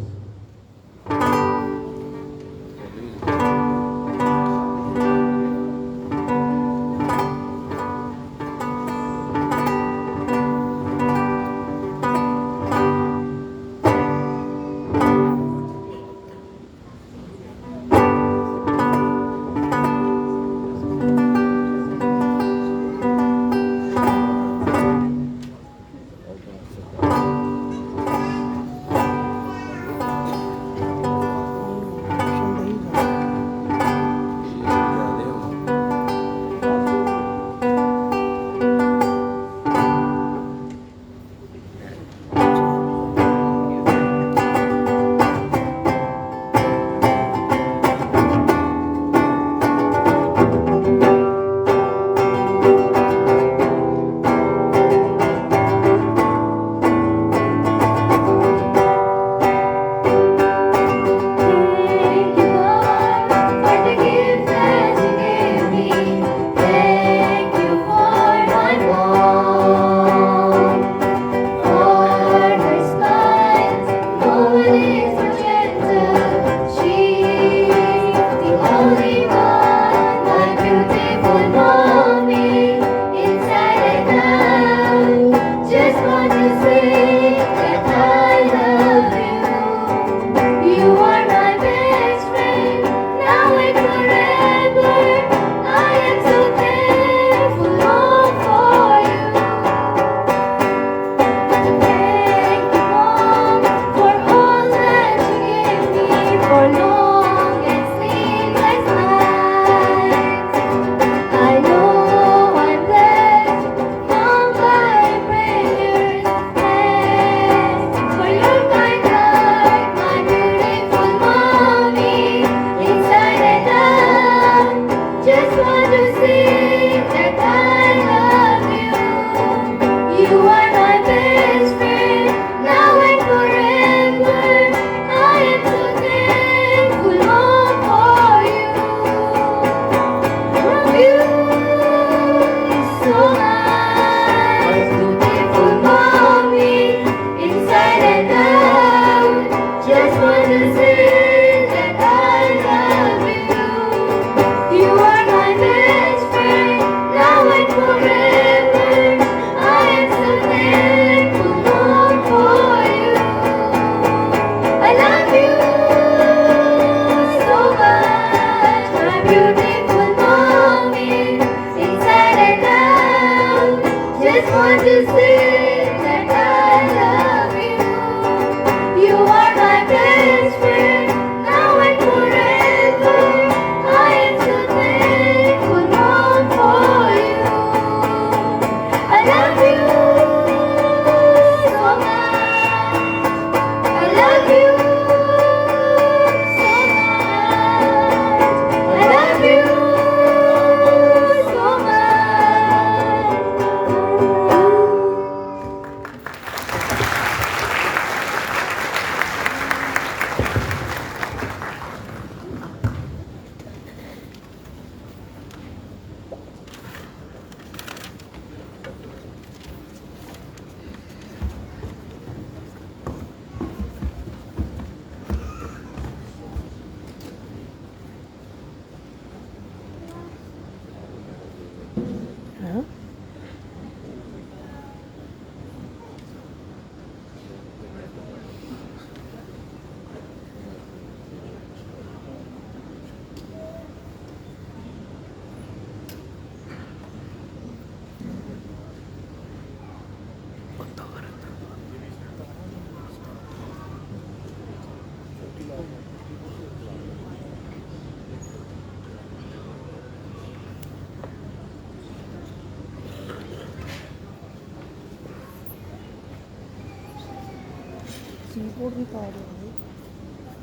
Keyboard भी पा रहे हैं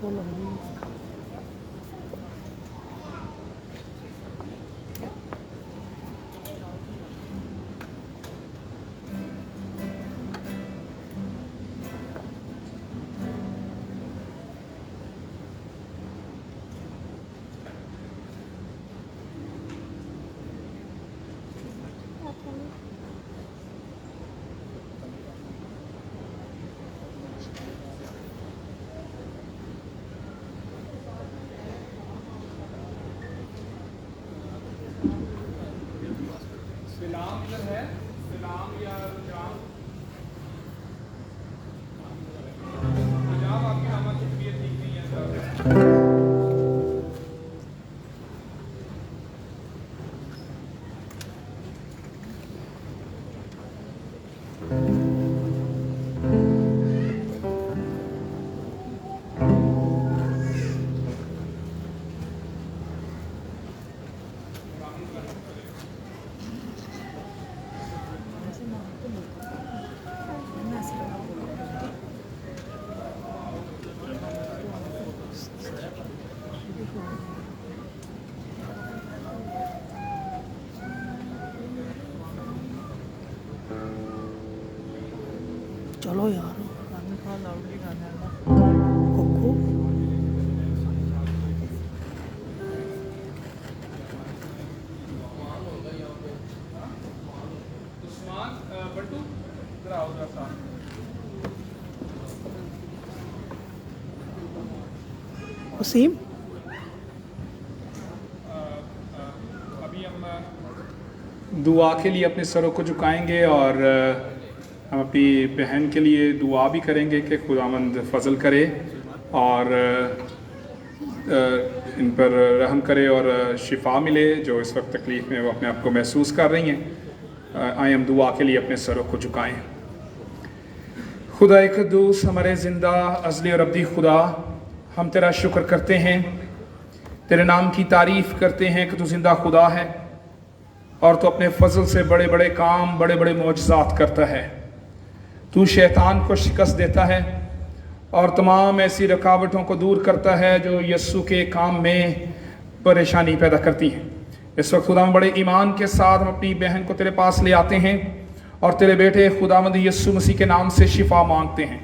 वो लंबी सलाम इधर है, सलाम या जाम जाम आपकी आवाज़ की तबीयत ठीक नहीं है सर। चलो यार कोको उस्मान बंटू इधर आओ जरा सा। वसीम अभी हम दुआ के लिए अपने सरों को झुकाएंगे और हम अपनी बहन के लिए दुआ भी करेंगे कि खुदावंद फजल करे और इन पर रहम करे और शिफा मिले जो इस वक्त तकलीफ़ में वो अपने आप को महसूस कर रही हैं। आए हम दुआ के लिए अपने सरों को झुकाएं। खुदा क़ुद्दूस हमारे ज़िंदा अज़ली और अब्दी खुदा, हम तेरा शुक्र करते हैं, तेरे नाम की तारीफ़ करते हैं कि तू ज़िंदा खुदा है और तू अपने फजल से बड़े बड़े काम, बड़े बड़े मौजज़ात करता है। तू शैतान को शिकस्त देता है और तमाम ऐसी रुकावटों को दूर करता है जो यस्सु के काम में परेशानी पैदा करती हैं। इस वक्त खुदा बड़े ईमान के साथ हम अपनी बहन को तेरे पास ले आते हैं और तेरे बेटे खुदावंद यस्सु मसीह के नाम से शिफा मांगते हैं।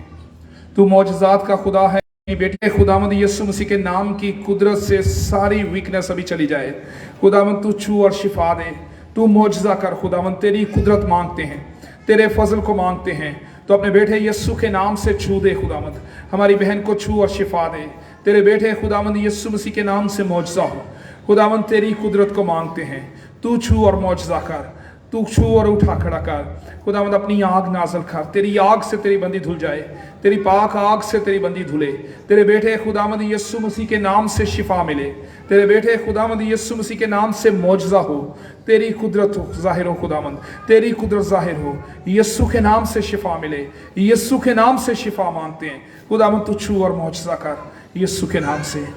तू मौजज़ात का खुदा है, बेटे खुदावंद यस्सु मसीह के नाम की कुदरत से सारी वीकनेस अभी चली जाए। खुदावंद तू छू और शिफा दे, तू मौजज़ा कर। खुदावंद तेरी कुदरत मांगते हैं, तेरे फजल को मांगते हैं, तो अपने बेटे यस्सु के नाम से छू दे। खुदावंद हमारी बहन को छू और शिफा दे। तेरे बेटे खुदावंद यस्सु मसीह के नाम से मौजज़ा हो। खुदावंद तेरी कुदरत को मांगते हैं, तू छू और मौजज़ा कर, तू छू और उठा खड़ा कर। खुदावंद अपनी आग नाजल कर, तेरी आग से तेरी बंदी धुल जाए, तेरी पाक आग से तेरी बंदी धुले। तेरे बेटे खुदावंद यस्सु मसीह के नाम से शिफा मिले। तेरे बेटे खुदावंद यस्सु मसीह के नाम से मौजज़ा हो, तेरी कुदरत ज़ाहिर हो। खुदावंद तेरी कुदरत ज़ाहिर हो, यस्सु के नाम से शिफा मिले, यस्सु के नाम से शिफा मांगते हैं। खुदावंद तू छू और मौजज़ा कर, यस्सु के नाम से,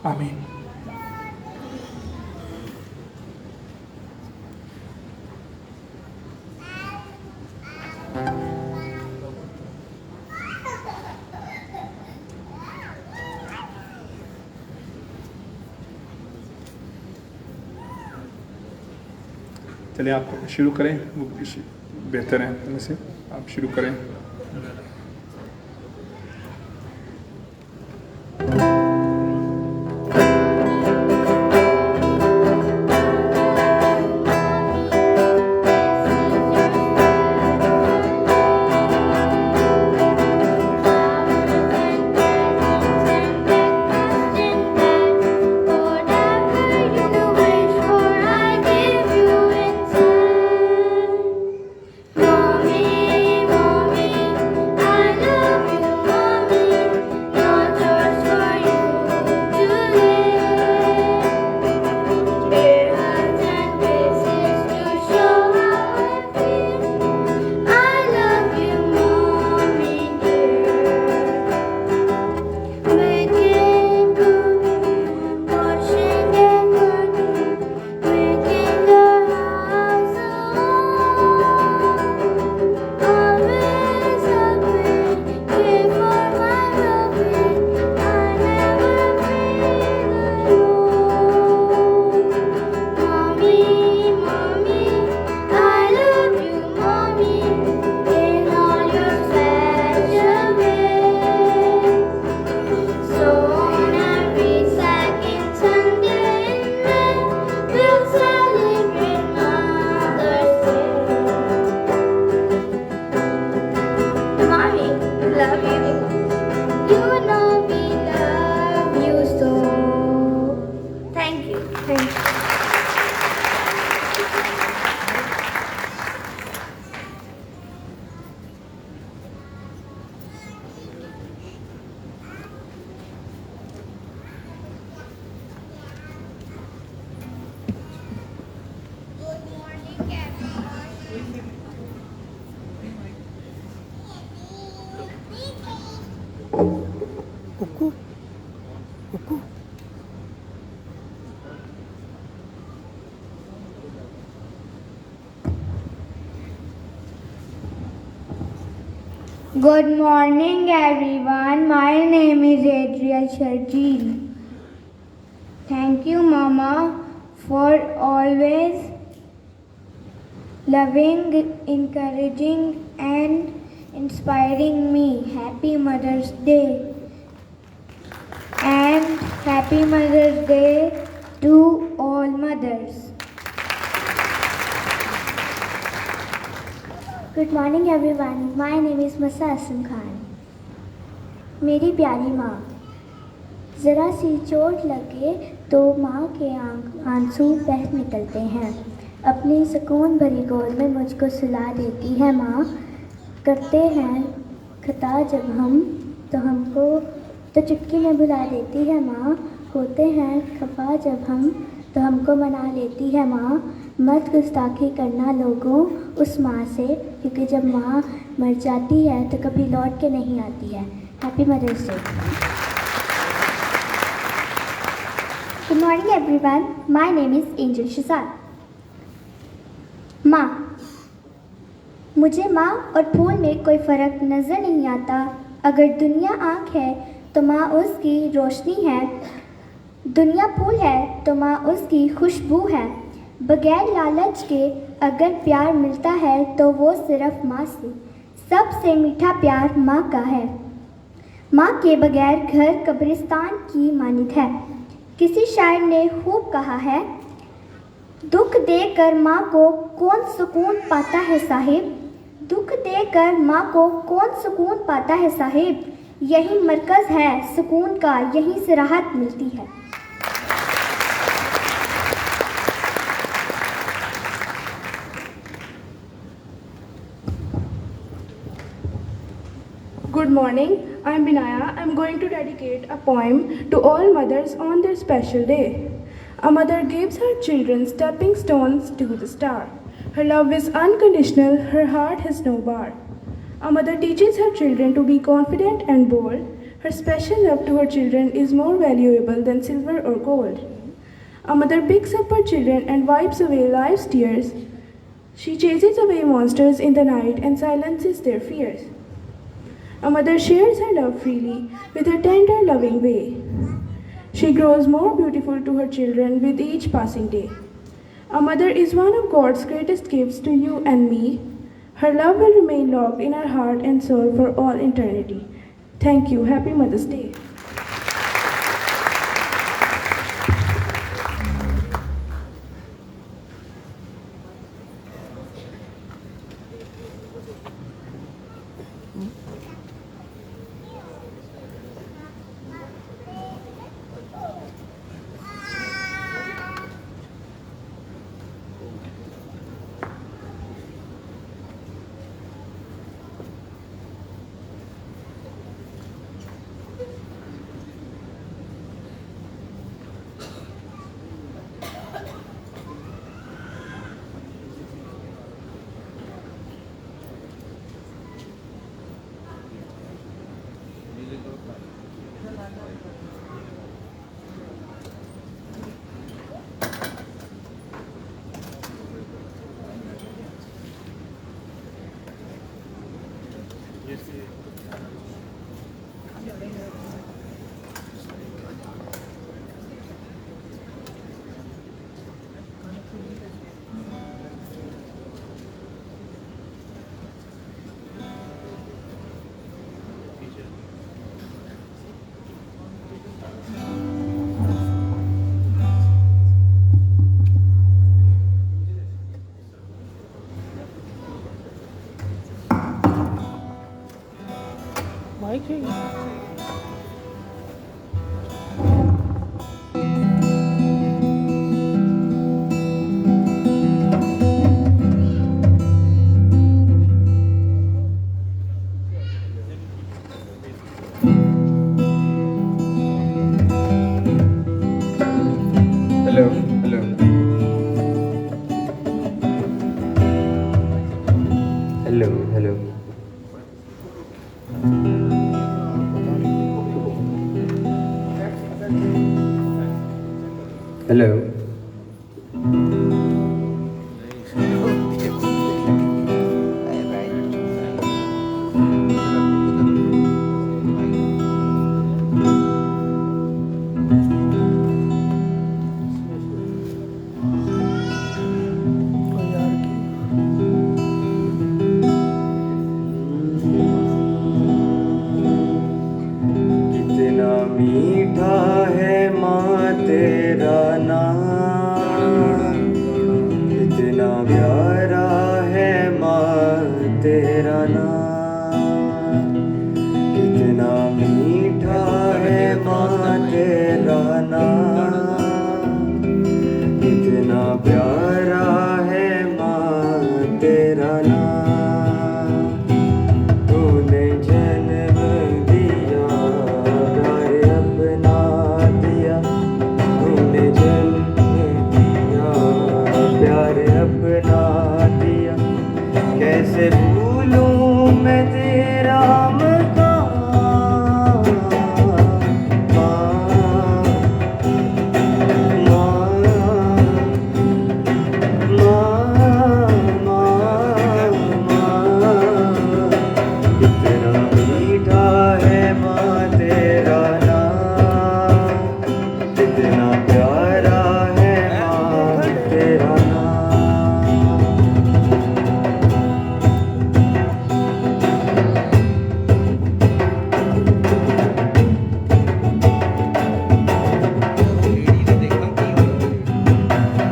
आमीन। चलिए आप शुरू करें, वो बेहतर है वैसे आप शुरू करें। Mommy, mommy. Mommy, love you. You know we love you so. Thank you. Thank you. Kuku Kuku Good morning, everyone. My name is Adriel Sharjeel. Thank you, Mama, for always loving, encouraging, and inspiring me. Happy Mother's Day. And Happy Mother's Day to all mothers. Good morning, everyone. My name is Masa Aslam Khan. मेरी प्यारी माँ, ज़रा सी चोट लगे तो माँ के आंसू बह निकलते हैं। अपनी सुकून भरी गोद में मुझको सुला देती है माँ। करते हैं खता जब हम तो हमको तो चुटकी में भुला देती है माँ। होते हैं खफा जब हम तो हमको मना लेती है माँ। मत गुस्ताखी करना लोगों उस माँ से, क्योंकि जब माँ मर जाती है तो कभी लौट के नहीं आती है। Happy mother's day. Good morning everyone, my name is Angel Shahzad. माँ, मुझे माँ और फूल में कोई फ़र्क नज़र नहीं आता। अगर दुनिया आँख है तो माँ उसकी रोशनी है, दुनिया फूल है तो माँ उसकी खुशबू है। बगैर लालच के अगर प्यार मिलता है तो वो सिर्फ माँ से। सबसे मीठा प्यार माँ का है। माँ के बगैर घर कब्रिस्तान की मानित है। किसी शायर ने खूब कहा है, दुख देकर माँ को कौन सुकून पाता है साहिब, दुख देकर माँ को कौन सुकून पाता है साहिब। यही मरकज़ है सुकून का, यहीं से राहत मिलती है। Good morning, I'm Binaya. I'm going to dedicate a poem to all mothers on their special day. A mother gives her children stepping stones to the star. Her love is unconditional, her heart has no bar. A mother teaches her children to be confident and bold. Her special love to her children is more valuable than silver or gold. A mother picks up her children and wipes away life's tears. She chases away monsters in the night and silences their fears. A mother shares her love freely with her tender, loving way. She grows more beautiful to her children with each passing day. A mother is one of God's greatest gifts to you and me. Her love will remain locked in our heart and soul for all eternity. Thank you. Happy Mother's Day. Hello, hello. Hello, hello. Hello. कितना मीठा है माँ तेरा नाम, कितना प्यारा है माँ तेरा नाम, कितना मीठा है माँ तेरा नाम, कितना प्यारा है माँ तेरा नाम। तूने जन्म दिया प्यार अपना दिया, तूने जन्म दिया प्यार अपना दिया, कैसे भूलूं मैं तेरा मकाम। कितना मीठा है माँ तेरा नाम, कितना प्यारा है माँ तेरा नाम।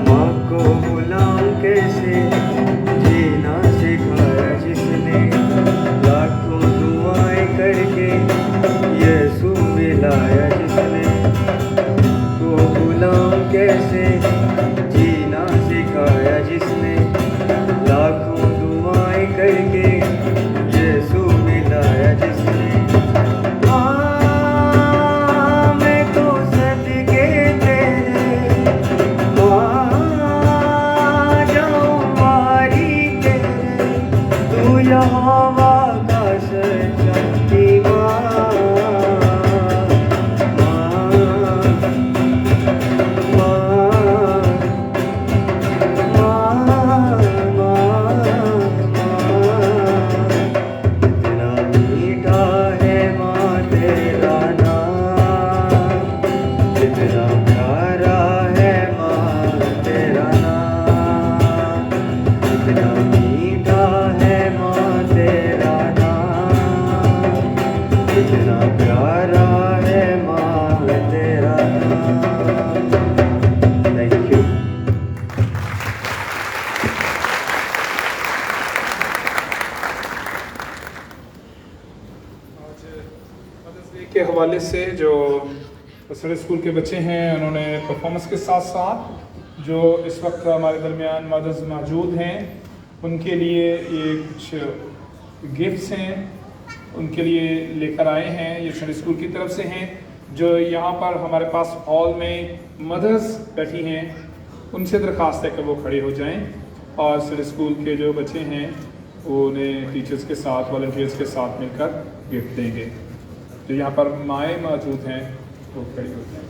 माँ को गुलाम कैसे जीना सिखाया जिसने, लाखों दुआएं करके यीशु मिलाया जिसने। को गुलाम कैसे जीना सिखाया जिसने, लाखों दुआएं करके यीशु मिलाया जिसने। मैं तो सदके तेरे जाऊं मारी तेरे, तू यहोवा का सच्ची कितना मीठा है माँ तेरा नाम, कितना प्यारा है माँ तेरा नाम, कितना मीठा है माँ तेरा नाम, कितना प्यारा है माँ तेरा नाम। Thank you. आज मदर्स डे के हवाले से जो संडे स्कूल के बच्चे हैं उन्होंने परफॉर्मेंस के साथ साथ जो इस वक्त हमारे दरमियान मदर्स मौजूद हैं उनके लिए ये कुछ गिफ्ट्स हैं उनके लिए लेकर आए हैं। ये संडे स्कूल की तरफ से हैं। जो यहाँ पर हमारे पास हॉल में मदर्स बैठी हैं उनसे दरख्वास्त है कि वो खड़े हो जाएं और संडे स्कूल के जो बच्चे हैं वो उन्हें टीचर्स के साथ वॉलंटियर्स के साथ मिलकर गिफ्ट देंगे। जो यहाँ पर माएँ मौजूद हैं वो खड़ी हो जाएं।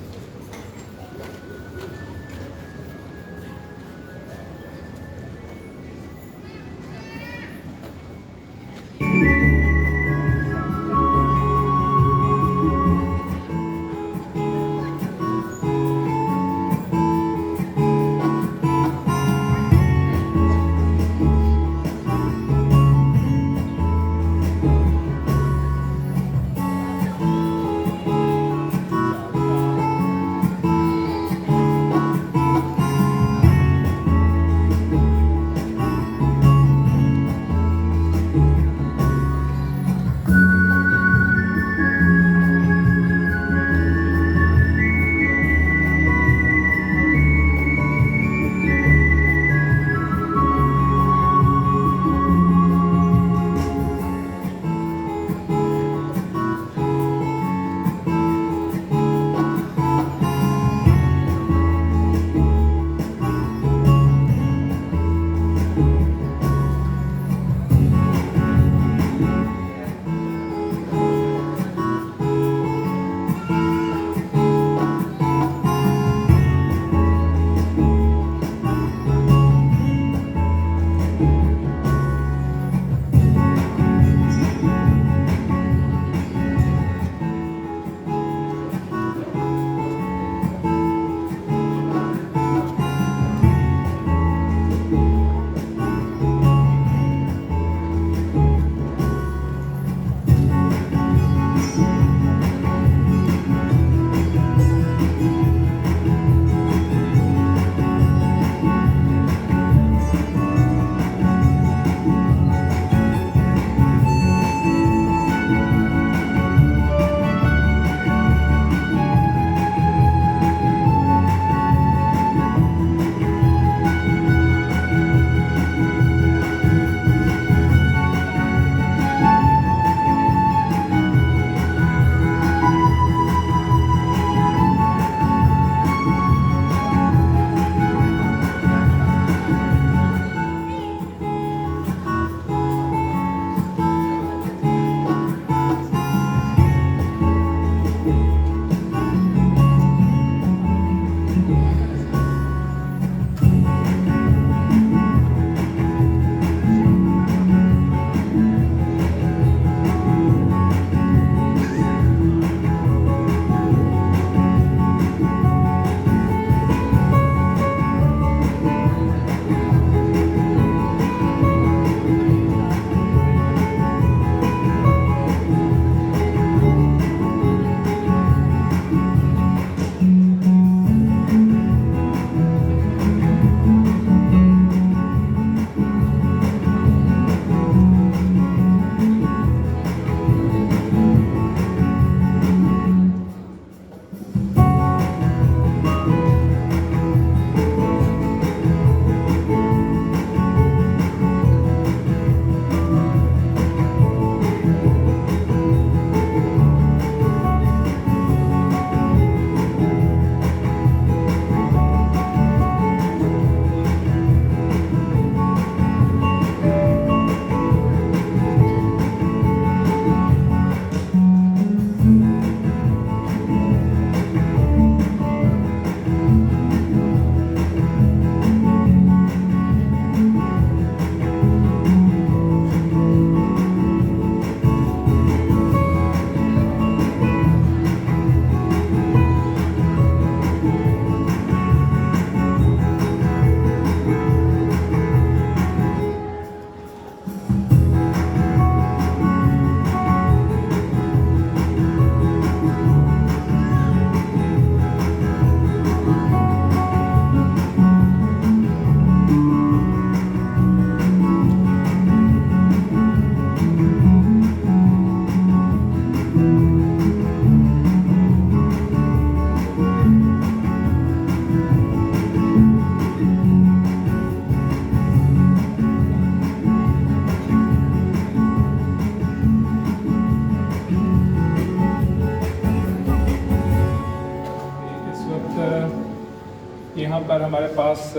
यहाँ पर हमारे पास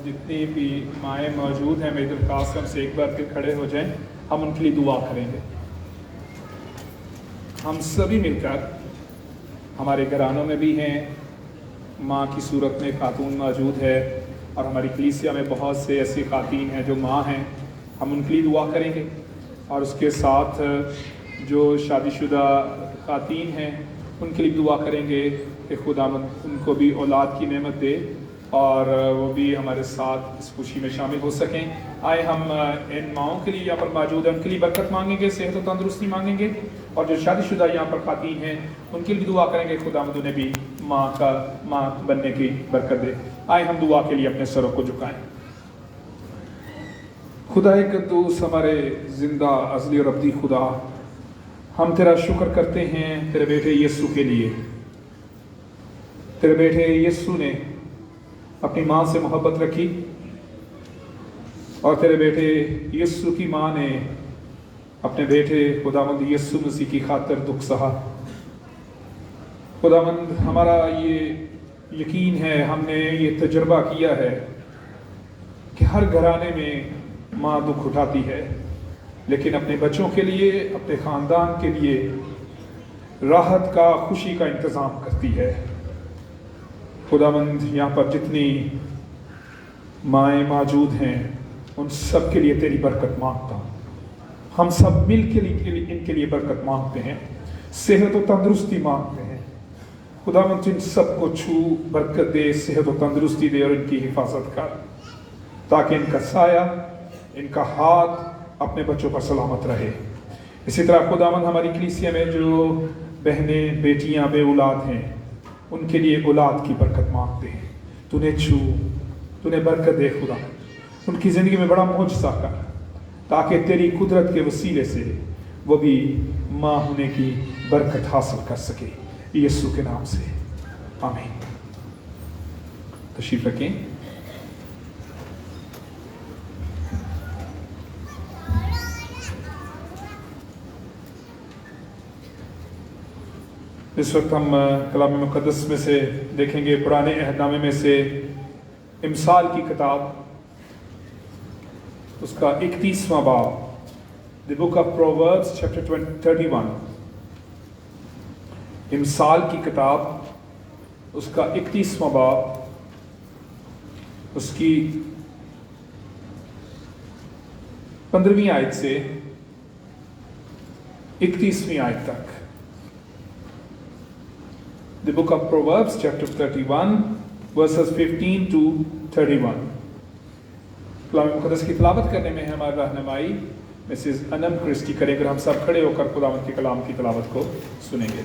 जितनी भी माएँ मौजूद हैं, मेरी दरख्वास्त हम से एक बार फिर खड़े हो जाएं, हम उनके लिए दुआ करेंगे। हम सभी मिलकर, हमारे घरानों में भी हैं माँ की सूरत में खातून मौजूद है, और हमारी कलीसिया में बहुत से ऐसी खातून हैं जो माँ हैं, हम उनके लिए दुआ करेंगे। और उसके साथ जो शादीशुदा खातून हैं उनके लिए दुआ करेंगे कि खुदावंद उनको भी औलाद की नेमत दे और वो भी हमारे साथ इस खुशी में शामिल हो सकें। आए हम इन माओं के लिए यहाँ पर मौजूद हैं, उनके लिए बरकत मांगेंगे, सेहत और तंदुरुस्ती मांगेंगे, और जो शादीशुदा यहाँ पर खातून हैं उनके लिए भी दुआ करेंगे खुदावंद उन्हें भी माँ बनने की बरकत दे। आए हम दुआ के लिए अपने सरों को झुकाएं। खुदा कद्दूस, हमारे जिंदा अज़ली और अब्दी खुदा, हम तेरा शुक्र करते हैं तेरे बेटे यीशु के लिए। तेरे बेटे यीशु ने अपनी माँ से मोहब्बत रखी और तेरे बेटे यीशु की माँ ने अपने बेटे खुदावंद यीशु मसीह की खातिर दुख सहा। खुदावंद, हमारा ये यकीन है, हमने ये तजुर्बा किया है कि हर घराने में माँ दुख उठाती है, लेकिन अपने बच्चों के लिए, अपने ख़ानदान के लिए राहत का, खुशी का इंतज़ाम करती है। खुदावंद, यहाँ पर जितनी माएँ मौजूद हैं उन सब के लिए तेरी बरकत मांगता हूँ। हम सब मिल के लिए इनके लिए बरकत मांगते हैं, सेहत और तंदुरुस्ती मांगते हैं। खुदावंद, इन सबको छू, बरकत दे, सेहत और तंदुरुस्ती दे और इनकी हिफाजत कर, ताकि इनका साया, इनका हाथ अपने बच्चों पर सलामत रहे। इसी तरह खुदावंद, हमारी कलीसिया में जो बहनें, बेटियां बे औलाद हैं, उनके लिए औलाद की बरकत मांगते हैं। तूने छू, तूने बरकत दे खुदा, उनकी ज़िंदगी में बड़ा मौजज़ा कर, ताकि तेरी कुदरत के वसीले से वो भी माँ होने की बरकत हासिल कर सके। यीशु के नाम से आमीन। तशरीफ़ रखें। इस वक्त हम कलाम मुक़द्दस में से देखेंगे, पुराने अहदनामे में से इमसाल की किताब, उसका 31वां बाब, the book of proverbs chapter 31। इमसाल की किताब, उसका 31वां बाब, उसकी 15वीं आयत से 31वीं आयत तक। The book of Proverbs chapter 31 verses 15 to 31। कलाम मुक़द्दस की तिलावत करने में हमारी रहनुमाई मिसेस अनम क्रिस्टी करेंगे। हम सब खड़े होकर खुदावंद के कलाम की तिलावत को सुनेंगे।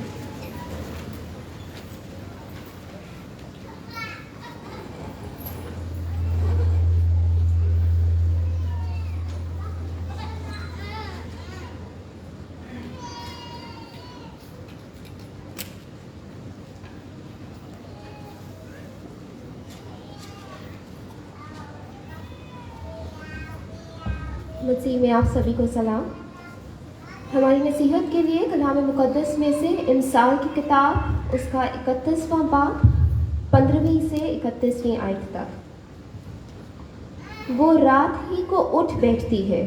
मसीह में आप सभी को सलाम। हमारी नसीहत के लिए कलाम मुक़द्दस में से इमसाल की किताब, उसका 31वां बाब, 15वीं से 31वीं आयत तक। वो रात ही को उठ बैठती है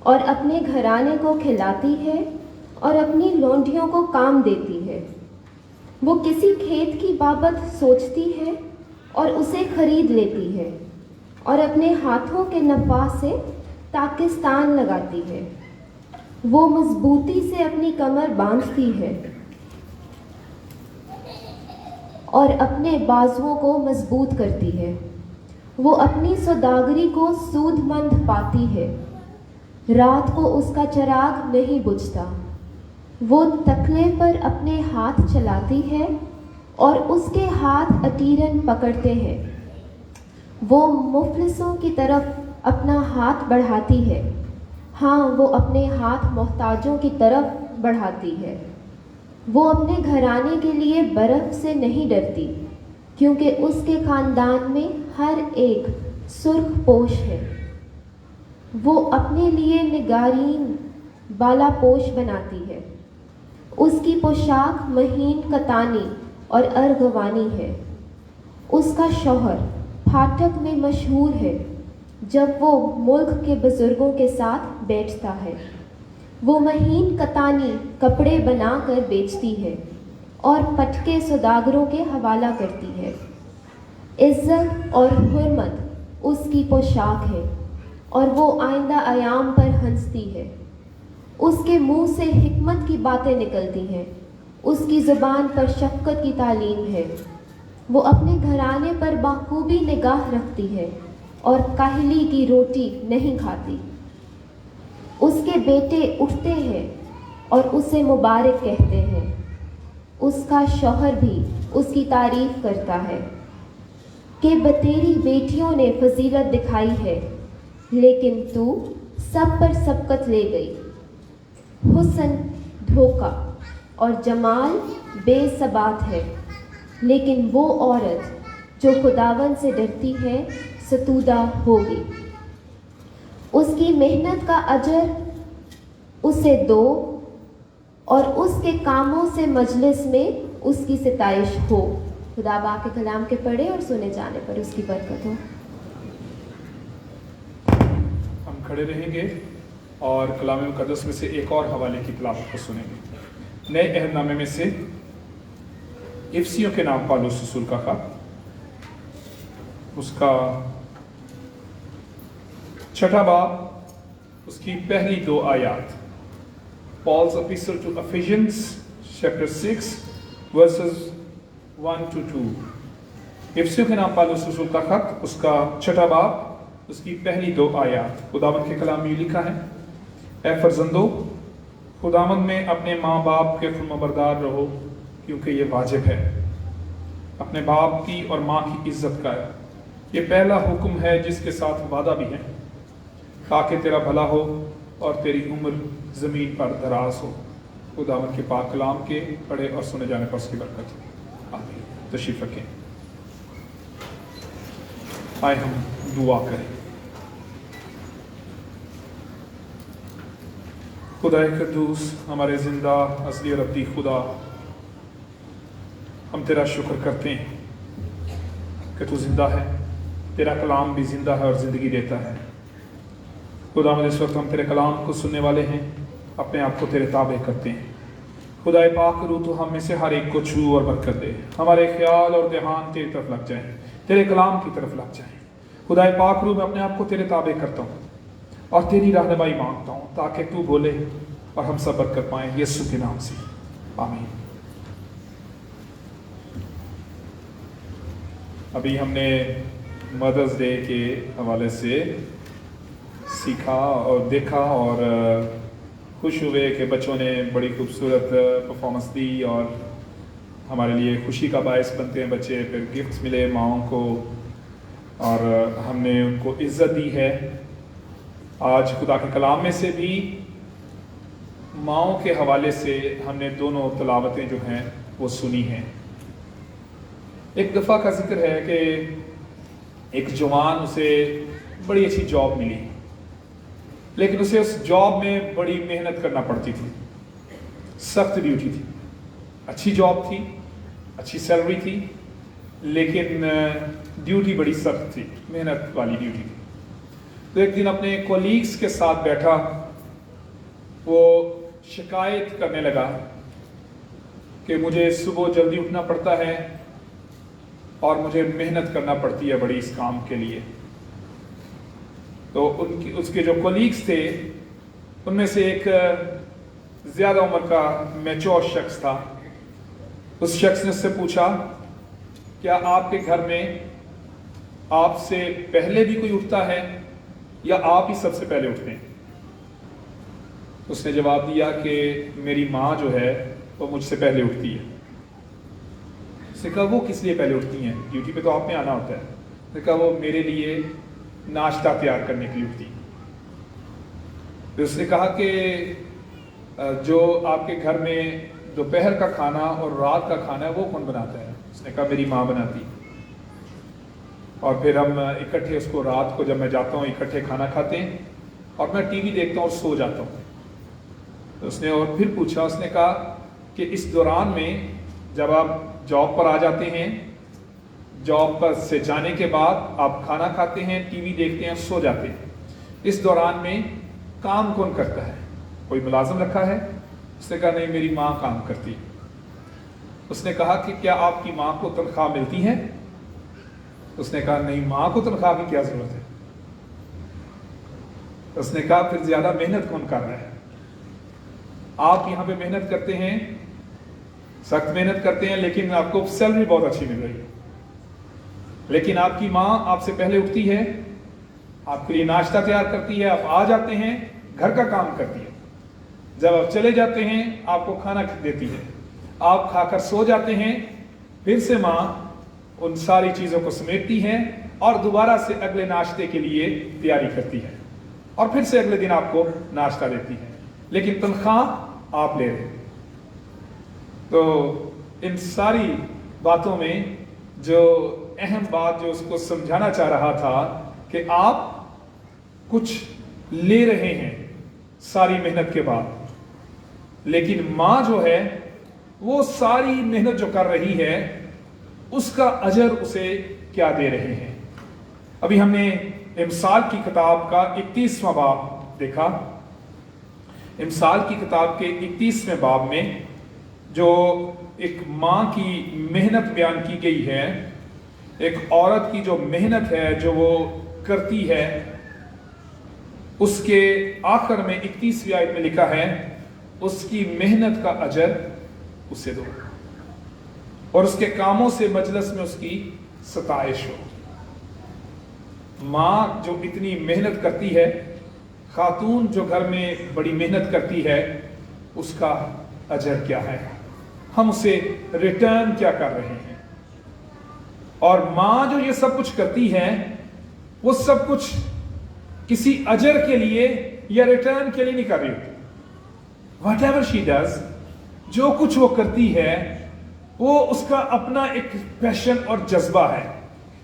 और अपने घराने को खिलाती है और अपनी लौंडियों को काम देती है। वो किसी खेत की बाबत सोचती है और उसे खरीद लेती है और अपने हाथों के नफा से ताकिस्तान लगाती है। वो मजबूती से अपनी कमर बांधती है और अपने बाजुओं को मजबूत करती है। वो अपनी सौदागरी को सूदमंद पाती है, रात को उसका चिराग नहीं बुझता। वो तकले पर अपने हाथ चलाती है और उसके हाथ अटीरन पकड़ते हैं। वो मुफलिसों की तरफ अपना हाथ बढ़ाती है, हाँ, वो अपने हाथ मोहताजों की तरफ बढ़ाती है। वो अपने घराने के लिए बर्फ़ से नहीं डरती, क्योंकि उसके ख़ानदान में हर एक सुर्ख पोश है। वो अपने लिए निगारीन बाला पोश बनाती है। उसकी पोशाक महीन कतानी और अर्गवानी है। उसका शौहर फाटक में मशहूर है जब वो मुल्क के बुजुर्गों के साथ बैठता है। वो महीन कतानी कपड़े बनाकर बेचती है और पटके सौदागरों के हवाला करती है। इज्जत और हुर्मत उसकी पोशाक है और वो आइंदा अयाम पर हंसती है। उसके मुंह से हिकमत की बातें निकलती हैं, उसकी ज़ुबान पर शफ़क़त की तालीम है। वो अपने घराने पर बाखूबी निगाह रखती है और काहली की रोटी नहीं खाती। उसके बेटे उठते हैं और उसे मुबारक कहते हैं। उसका शौहर भी उसकी तारीफ़ करता है कि बतेरी बेटियों ने फजीलत दिखाई है, लेकिन तू सब पर सबकत ले गई। हुस्न धोखा और जमाल बेसबात है, लेकिन वो औरत जो खुदावन से डरती है सतूदा होगी। उसकी मेहनत का अजर उसे दो और उसके कामों से मजलिस में उसकी सिताइश हो। खुदा पाक के कलाम के पढ़े और सुने जाने पर उसकी बरकत हो। हम खड़े रहेंगे और कलाम मुक़द्दस में से एक और हवाले की तिलावत को सुनेंगे। नए अहदनामे में से इफ्सियों के नाम पौलुस रसूल का खत, उसका 6वां बाब, उसकी पहली 2 आयत। Paul's epistle to Ephesians chapter 6 verses 1 to 2। इफ्सियों के नाम पौलुस रसूल का खत, उसका 6वां बाब, उसकी पहली 2 आयत। खुदावंद के कलाम में लिखा है, ऐ फर्जंदो, खुदावंद में अपने माँ बाप के फर्माबरदार रहो, क्योंकि ये वाजिब है। अपने बाप की और माँ की इज्जत का ये पहला हुक्म है जिसके साथ वादा भी है, ताकि तेरा भला हो और तेरी उम्र ज़मीन पर दराज हो। खुदावंद के पाक कलाम के पढ़े और सुने जाने पर उसकी बरकत हो। आमीन। तशरीफ़ रखें। आए हम दुआ करें। खुदा क़ुद्दूस, हमारे ज़िंदा असली और अब्दी खुदा, हम तेरा शुक्र करते हैं कि तू ज़िंदा है, तेरा कलाम भी ज़िंदा है और ज़िंदगी देता है। खुदा, इस वक्त हम तेरे कलाम को सुनने वाले हैं, अपने आप को तेरे ताबे करते हैं। खुदा पाक रू, तो हम में से हर एक को छू और बरकत दे। हमारे ख्याल और ध्यान तेरी तरफ लग जाएं, तेरे कलाम की तरफ लग जाएं। खुदा पाक रू, मैं अपने आप को तेरे ताबे करता हूँ और तेरी रहनुमाई मांगता हूँ, ताकि तू बोले और हम सब बरकत पाएँ, यीशु के नाम से, आमीन। अभी हमने मदर्स डे के हवाले से सीखा और देखा और खुश हुए कि बच्चों ने बड़ी खूबसूरत परफॉर्मेंस दी और हमारे लिए खुशी का बायस बनते हैं बच्चे। फिर गिफ्ट्स मिले माओं को और हमने उनको इज़्ज़त दी है। आज खुदा के कलाम में से भी माओं के हवाले से हमने दोनों तिलावतें जो हैं वो सुनी हैं। एक दफ़ा का जिक्र है कि एक जवान, उसे बड़ी अच्छी जॉब मिली, लेकिन उसे उस जॉब में बड़ी मेहनत करना पड़ती थी, सख्त ड्यूटी थी। अच्छी जॉब थी, अच्छी सैलरी थी, लेकिन ड्यूटी बड़ी सख्त थी, मेहनत वाली ड्यूटी थी। तो एक दिन अपने कोलीग्स के साथ बैठा, वो शिकायत करने लगा कि मुझे सुबह जल्दी उठना पड़ता है और मुझे मेहनत करना पड़ती है बड़ी इस काम के लिए। तो उसके जो कोलीग्स थे उनमें से एक ज़्यादा उम्र का मैच्योर शख्स था। उस शख्स ने उससे पूछा, क्या आपके घर में आपसे पहले भी कोई उठता है या आप ही सबसे पहले उठते हैं? उसने जवाब दिया कि मेरी माँ जो है वो मुझसे पहले उठती है। उसने कहा, वो किस लिए पहले उठती हैं? ड्यूटी पे तो आप में आना होता है। उसने कहा, वो मेरे लिए नाश्ता तैयार करने के लिए उठती है। फिर उसने कहा कि जो आपके घर में दोपहर का खाना और रात का खाना है वो कौन बनाता है? उसने कहा, मेरी माँ बनाती। और फिर हम इकट्ठे उसको रात को जब मैं जाता हूँ इकट्ठे खाना खाते हैं और मैं टीवी देखता हूँ और सो जाता हूँ। तो उसने और फिर पूछा, उसने कहा कि इस दौरान में जब आप जॉब पर आ जाते हैं, जॉब पर से जाने के बाद आप खाना खाते हैं, टीवी देखते हैं, सो जाते हैं। इस दौरान में काम कौन करता है? कोई मुलाजिम रखा है? उसने कहा नहीं, मेरी माँ काम करती है। उसने कहा कि क्या आपकी माँ को तनख्वाह मिलती है? उसने कहा नहीं, माँ को तनख्वाह की क्या जरूरत है। उसने कहा फिर ज्यादा मेहनत कौन कर रहा है? आप यहाँ पे मेहनत करते हैं, सख्त मेहनत करते हैं, लेकिन आपको सैलरी बहुत अच्छी मिल रही है। लेकिन आपकी माँ आपसे पहले उठती है, आपके लिए नाश्ता तैयार करती है, आप आ जाते हैं, घर का काम करती है। जब आप चले जाते हैं आपको खाना देती है, आप खाकर सो जाते हैं, फिर से माँ उन सारी चीज़ों को समेटती है और दोबारा से अगले नाश्ते के लिए तैयारी करती है और फिर से अगले दिन आपको नाश्ता देती है, लेकिन तनख्वाह आप ले रहे हैं। तो इन सारी बातों में जो अहम बात जो उसको समझाना चाह रहा था कि आप कुछ ले रहे हैं सारी मेहनत के बाद, लेकिन माँ जो है वो सारी मेहनत जो कर रही है उसका अजर उसे क्या दे रहे हैं। अभी हमने इमसाल की किताब का 31वां बाब देखा। इमसाल की किताब के 31वें बाब में जो एक माँ की मेहनत बयान की गई है, एक औरत की जो मेहनत है जो वो करती है, उसके आखिर में 31वीं आयत में लिखा है उसकी मेहनत का अजर उसे दो और उसके कामों से मजलिस में उसकी सताइश हो। माँ जो इतनी मेहनत करती है, खातून जो घर में बड़ी मेहनत करती है, उसका अजर क्या है, हम उसे रिटर्न क्या कर रहे हैं। और माँ जो ये सब कुछ करती है वो सब कुछ किसी अजर के लिए या रिटर्न के लिए नहीं कर रही होती। वट एवर शी डज, जो कुछ वो करती है वो उसका अपना एक पैशन और जज्बा है।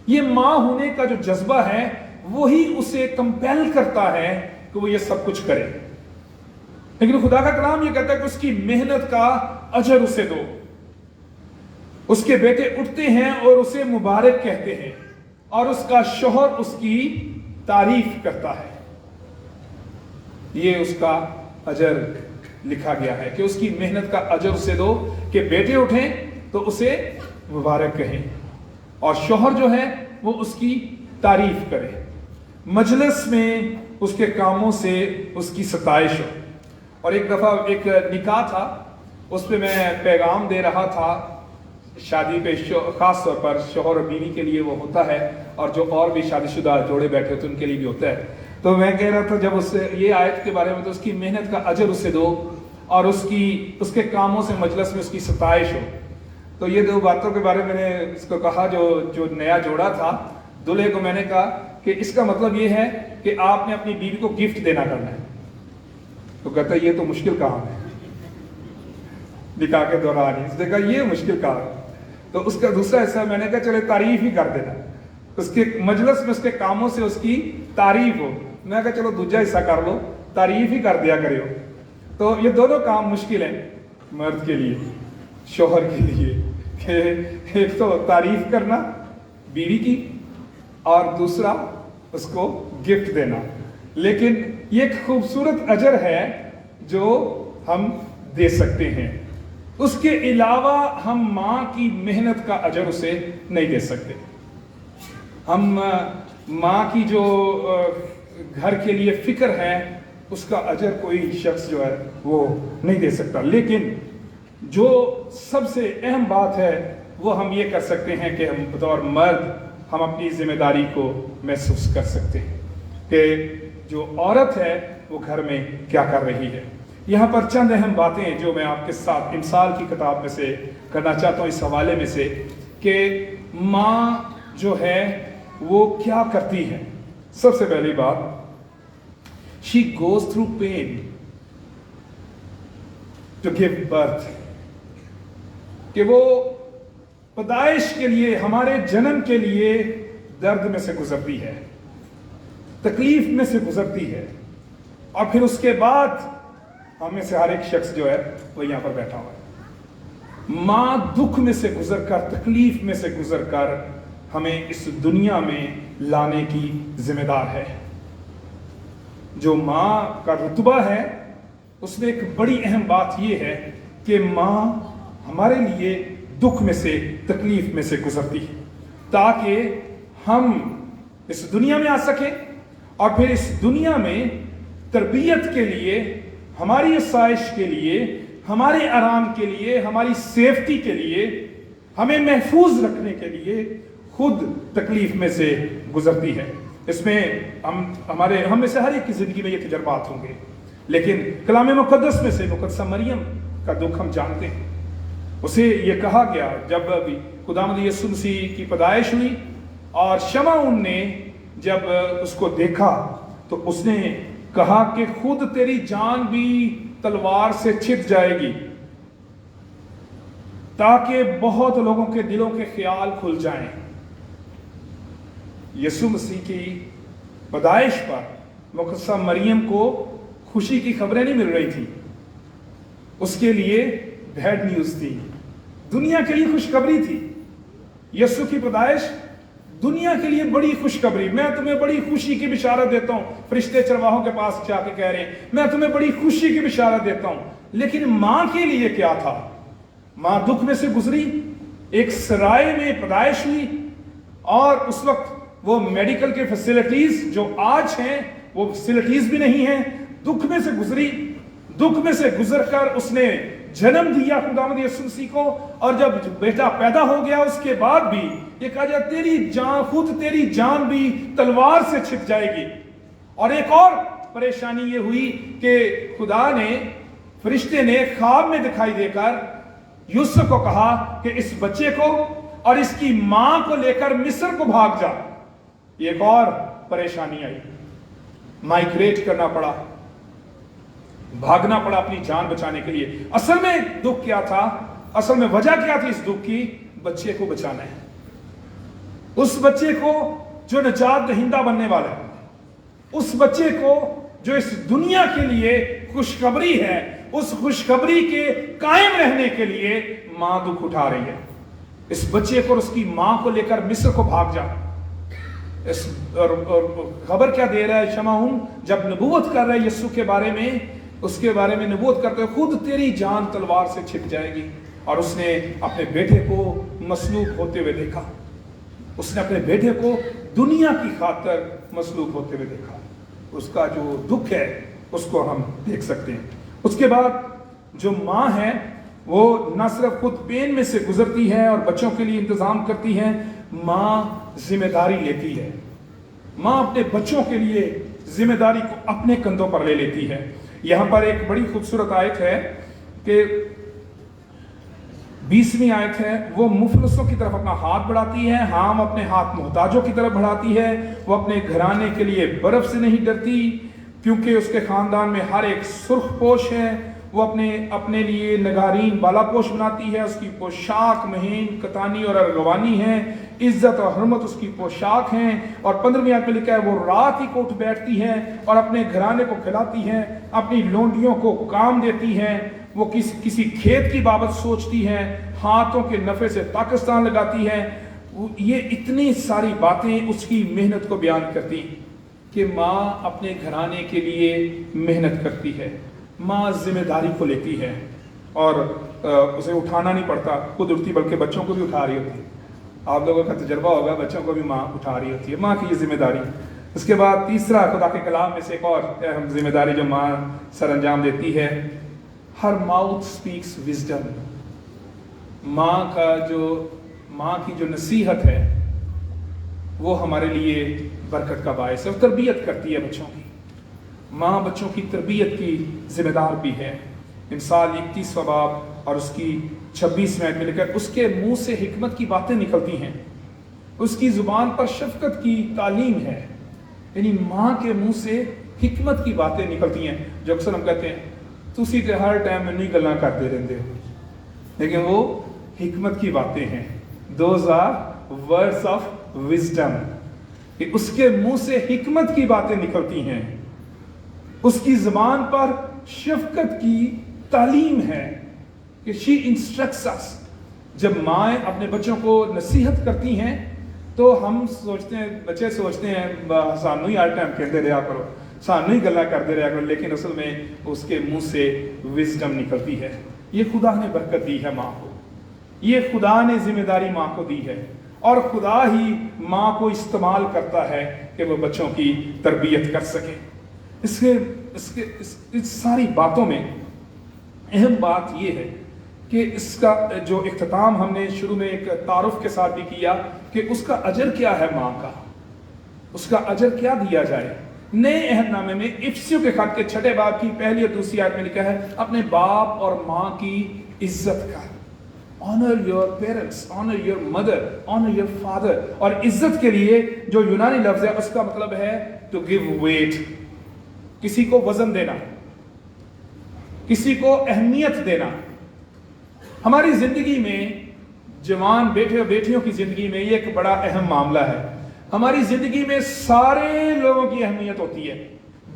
ये माँ होने का जो जज्बा है वही उसे कंपेल करता है कि वो ये सब कुछ करे। लेकिन खुदा का कलाम ये कहता है कि उसकी मेहनत का अजर उसे दो। उसके बेटे उठते हैं और उसे मुबारक कहते हैं और उसका शौहर उसकी तारीफ करता है। ये उसका अजर लिखा गया है कि उसकी मेहनत का अजर उसे दो, कि बेटे उठें तो उसे मुबारक कहें और शौहर जो है वो उसकी तारीफ करे, मजलिस में उसके कामों से उसकी सताइश हो। और एक दफ़ा एक निकाह था, उस पर मैं पैगाम दे रहा था। शादी पे ख़ास तौर पर शौहर और बीवी के लिए वो होता है और जो और भी शादीशुदा जोड़े बैठे होते हैं उनके लिए भी होता है। तो मैं कह रहा था जब उससे ये आयत के बारे में, तो उसकी मेहनत का अजर उसे दो और उसके कामों से मजलिस में उसकी सताइश हो। तो ये दो बातों के बारे में मैंने इसको कहा, जो नया जोड़ा था, दूल्हे को मैंने कहा कि इसका मतलब ये है कि आपने अपनी बीवी को गिफ्ट देना करना है। तो कहता है ये तो मुश्किल काम है निकाह के दौरान। उसने कहा ये मुश्किल काम है। तो उसका दूसरा हिस्सा मैंने कहा चले तारीफ ही कर देना, उसके मजलिस में उसके कामों से उसकी तारीफ हो। मैं कहा चलो दूसरा हिस्सा कर लो, तारीफ ही कर दिया करियो। तो ये दोनों काम मुश्किल हैं मर्द के लिए, शौहर के लिए, कि एक तो तारीफ करना बीवी की और दूसरा उसको गिफ्ट देना। लेकिन ये एक खूबसूरत अजर है जो हम दे सकते हैं। उसके अलावा हम माँ की मेहनत का अजर उसे नहीं दे सकते। हम माँ की जो घर के लिए फिक्र है उसका अजर कोई शख्स जो है वो नहीं दे सकता। लेकिन जो सबसे अहम बात है वो हम ये कर सकते हैं कि हम बतौर मर्द हम अपनी जिम्मेदारी को महसूस कर सकते हैं कि जो औरत है वो घर में क्या कर रही है। यहाँ पर चंद अहम बातें जो मैं आपके साथ इमसाल की किताब में से करना चाहता हूँ, इस हवाले में से, कि माँ जो है वो क्या करती है। सबसे पहली बात, she goes through pain to give birth, कि वो पैदाइश के लिए, हमारे जन्म के लिए दर्द में से गुजरती है, तकलीफ में से गुजरती है, और फिर उसके बाद हम में से हर एक शख्स जो है वो यहाँ पर बैठा हुआ है। माँ दुख में से गुजर कर, तकलीफ में से गुजर कर ہمیں اس دنیا میں لانے کی ذمہ دار ہے۔ جو ماں کا رتبہ ہے اس میں ایک بڑی اہم بات یہ ہے کہ ماں ہمارے لیے دکھ میں سے، تکلیف میں سے گزرتی ہے تاکہ ہم اس دنیا میں آ سکیں، اور پھر اس دنیا میں تربیت کے لیے، ہماری آسائش کے لیے، ہمارے آرام کے لیے، ہماری سیفٹی کے لیے، ہمیں محفوظ رکھنے کے لیے خود تکلیف میں سے گزرتی ہے۔ اس میں ہم میں سے ہر ایک کی زندگی میں یہ تجربات ہوں گے، لیکن کلام مقدس میں سے مقدسہ مریم کا دکھ ہم جانتے ہیں۔ اسے یہ کہا گیا جب خداوند یسوع مسیح کی پیدائش ہوئی اور شمعون نے جب اس کو دیکھا تو اس نے کہا کہ خود تیری جان بھی تلوار سے چھٹ جائے گی تاکہ بہت لوگوں کے دلوں کے خیال کھل جائیں۔ یسوع مسیح کی پیدائش پر مقدسہ مریم کو خوشی کی خبریں نہیں مل رہی تھی، اس کے لیے بیڈ نیوز تھی، دنیا کے لیے خوشخبری تھی۔ یسوع کی پیدائش دنیا کے لیے بڑی خوشخبری، میں تمہیں بڑی خوشی کی بشارت دیتا ہوں، فرشتے چرواہوں کے پاس جا کے کہہ رہے ہیں میں تمہیں بڑی خوشی کی بشارت دیتا ہوں۔ لیکن ماں کے لیے کیا تھا؟ ماں دکھ میں سے گزری، ایک سرائے میں پیدائش ہوئی، اور اس وقت وہ میڈیکل کے فیسلٹیز جو آج ہیں وہ فیسلٹیز بھی نہیں ہیں۔ دکھ میں سے گزری، دکھ میں سے گزر کر اس نے جنم دیا خداوند یسوع مسیح کو، اور جب بیٹا پیدا ہو گیا اس کے بعد بھی یہ کہا جائے تیری جان، خود تیری جان بھی تلوار سے چھٹ جائے گی۔ اور ایک اور پریشانی یہ ہوئی کہ خدا نے، فرشتے نے خواب میں دکھائی دے کر یوسف کو کہا کہ اس بچے کو اور اس کی ماں کو لے کر مصر کو بھاگ جا۔ ایک اور پریشانی آئی، مائگریٹ کرنا پڑا، بھاگنا پڑا اپنی جان بچانے کے لیے۔ اصل میں دکھ کیا تھا؟ اصل میں وجہ کیا تھی اس دکھ کی؟ بچے کو بچانا ہے، اس بچے کو جو نجات دہندہ بننے والا ہے، اس بچے کو جو اس دنیا کے لیے خوشخبری ہے، اس خوشخبری کے قائم رہنے کے لیے ماں دکھ اٹھا رہی ہے۔ اس بچے کو اور اس کی ماں کو لے کر مصر کو بھاگ جا۔ اور خبر کیا دے رہا ہے شمعون؟ جب نبوت کر رہا ہے یسوع کے بارے میں، اس کے بارے میں نبوت کرتے ہوئے خود تیری جان تلوار سے چھٹ جائے گی۔ اور اس نے اپنے بیٹے کو مصلوب ہوتے ہوئے دیکھا، اس نے اپنے بیٹے کو دنیا کی خاطر مصلوب ہوتے ہوئے دیکھا۔ اس کا جو دکھ ہے اس کو ہم دیکھ سکتے ہیں۔ اس کے بعد جو ماں ہے وہ نہ صرف خود پین میں سے گزرتی ہے اور بچوں کے لیے انتظام کرتی ہے، ماں ذمہ داری لیتی ہے۔ ماں اپنے بچوں کے لیے ذمہ داری کو اپنے کندھوں پر لے لیتی ہے۔ یہاں پر ایک بڑی خوبصورت آیت ہے کہ 20ویں آیت ہے، وہ مفلسوں کی طرف اپنا ہاتھ بڑھاتی ہے، ہم اپنے ہاتھ محتاجوں کی طرف بڑھاتی ہے۔ وہ اپنے گھرانے کے لیے برف سے نہیں ڈرتی کیونکہ اس کے خاندان میں ہر ایک سرخ پوش ہے۔ وہ اپنے لیے نگارین بالا پوش بناتی ہے، اس کی پوشاک مہین، کتانی اور ارغوانی ہے، عزت اور حرمت اس کی پوشاک ہیں۔ اور 15ویں آیت میں لکھا ہے، وہ رات ہی کو اٹھ بیٹھتی ہے اور اپنے گھرانے کو کھلاتی ہے، اپنی لونڈیوں کو کام دیتی ہے، وہ کسی کھیت کی بابت سوچتی ہے، ہاتھوں کے نفع سے پاکستان لگاتی ہے۔ یہ اتنی ساری باتیں اس کی محنت کو بیان کرتی کہ ماں اپنے گھرانے کے لیے محنت کرتی ہے، ماں ذمہ داری کو لیتی ہے اور اسے اٹھانا نہیں پڑتا، خود اٹھتی بلکہ بچوں کو بھی اٹھا رہی ہوتی ہے۔ آپ لوگوں کا تجربہ ہوگا، بچوں کو بھی ماں اٹھا رہی ہوتی ہے، ماں کی یہ ذمہ داری۔ اس کے بعد تیسرا خدا کے کلام میں سے ایک اور اہم ذمہ داری جو ماں سر انجام دیتی ہے، ہر ماؤتھ سپیکس وزڈم۔ ماں کی جو نصیحت ہے وہ ہمارے لیے برکت کا باعث ہے، تربیت کرتی ہے بچوں کی۔ ماں بچوں کی تربیت کی ذمہ دار بھی ہے۔ امثال 31 باب اور اس کی 26 میں لکھا ہے، اس کے منہ سے حکمت کی باتیں نکلتی ہیں، اس کی زبان پر شفقت کی تعلیم ہے۔ یعنی ماں کے منہ سے حکمت کی باتیں نکلتی ہیں، جو اکثر ہم کہتے ہیں تسی تے ہر ٹائم میں نہیں گلاں کرتے رہندے ہو، لیکن وہ حکمت کی باتیں ہیں۔ Those are words of wisdom, کہ اس کے منہ سے حکمت کی باتیں نکلتی ہیں، اس کی زبان پر شفقت کی تعلیم ہے کہ شی انسٹرکٹس اس۔ جب مائیں اپنے بچوں کو نصیحت کرتی ہیں تو ہم سوچتے ہیں, بچے سوچتے ہیں سانو ہی ہر ٹائم کہتے رہا کرو, سانو ہی گلا کرتے رہا کرو, لیکن اصل میں اس کے منہ سے وزڈم نکلتی ہے. یہ خدا نے برکت دی ہے ماں کو, یہ خدا نے ذمہ داری ماں کو دی ہے, اور خدا ہی ماں کو استعمال کرتا ہے کہ وہ بچوں کی تربیت کر سکے. اس ساری باتوں میں اہم بات یہ ہے کہ اس کا جو اختتام ہم نے شروع میں ایک تعارف کے ساتھ بھی کیا کہ اس کا اجر کیا ہے, ماں کا اس کا اجر کیا دیا جائے. نئے عہد نامے میں افسیوں کے خط کے 6 باب کی 1 اور 2 آیت میں لکھا ہے اپنے باپ اور ماں کی عزت کر. Honor your parents, honor your mother, honor your father. اور عزت کے لیے جو یونانی لفظ ہے اس کا مطلب ہے to give weight, کسی کو وزن دینا, کسی کو اہمیت دینا. ہماری زندگی میں جوان بیٹے اور بیٹیوں کی زندگی میں یہ ایک بڑا اہم معاملہ ہے. ہماری زندگی میں سارے لوگوں کی اہمیت ہوتی ہے,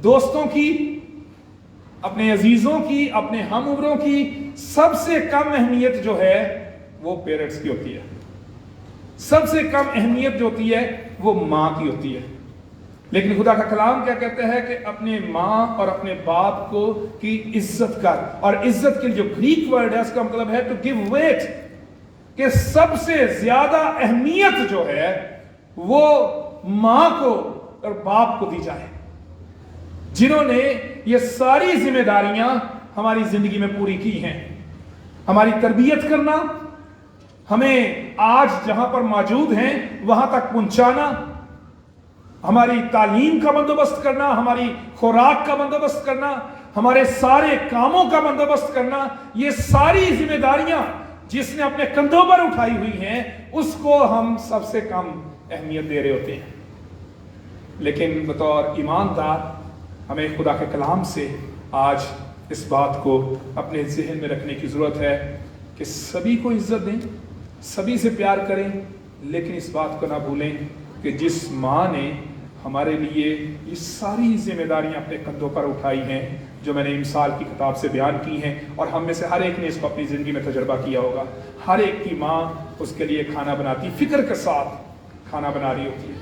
دوستوں کی, اپنے عزیزوں کی, اپنے ہم عمروں کی. سب سے کم اہمیت جو ہے وہ پیرنٹس کی ہوتی ہے, سب سے کم اہمیت جو ہوتی ہے وہ ماں کی ہوتی ہے. لیکن خدا کا کلام کیا کہتا ہے کہ اپنے ماں اور اپنے باپ کو کی عزت کر. اور عزت کے جو گریک ورڈ ہے اس کا مطلب ہے ٹو گیو ویٹ, کہ سب سے زیادہ اہمیت جو ہے وہ ماں کو اور باپ کو دی جائے, جنہوں نے یہ ساری ذمہ داریاں ہماری زندگی میں پوری کی ہیں. ہماری تربیت کرنا, ہمیں آج جہاں پر موجود ہیں وہاں تک پہنچانا, ہماری تعلیم کا بندوبست کرنا, ہماری خوراک کا بندوبست کرنا, ہمارے سارے کاموں کا بندوبست کرنا, یہ ساری ذمہ داریاں جس نے اپنے کندھوں پر اٹھائی ہوئی ہیں اس کو ہم سب سے کم اہمیت دے رہے ہوتے ہیں. لیکن بطور ایماندار ہمیں خدا کے کلام سے آج اس بات کو اپنے ذہن میں رکھنے کی ضرورت ہے کہ سبھی کو عزت دیں, سبھی سے پیار کریں, لیکن اس بات کو نہ بھولیں کہ جس ماں نے ہمارے لیے یہ ساری ذمہ داریاں اپنے کندھوں پر اٹھائی ہیں جو میں نے مثال کی کتاب سے بیان کی ہیں, اور ہم میں سے ہر ایک نے اس کو اپنی زندگی میں تجربہ کیا ہوگا. ہر ایک کی ماں اس کے لیے کھانا بناتی, فکر کے ساتھ کھانا بنا رہی ہوتی ہے.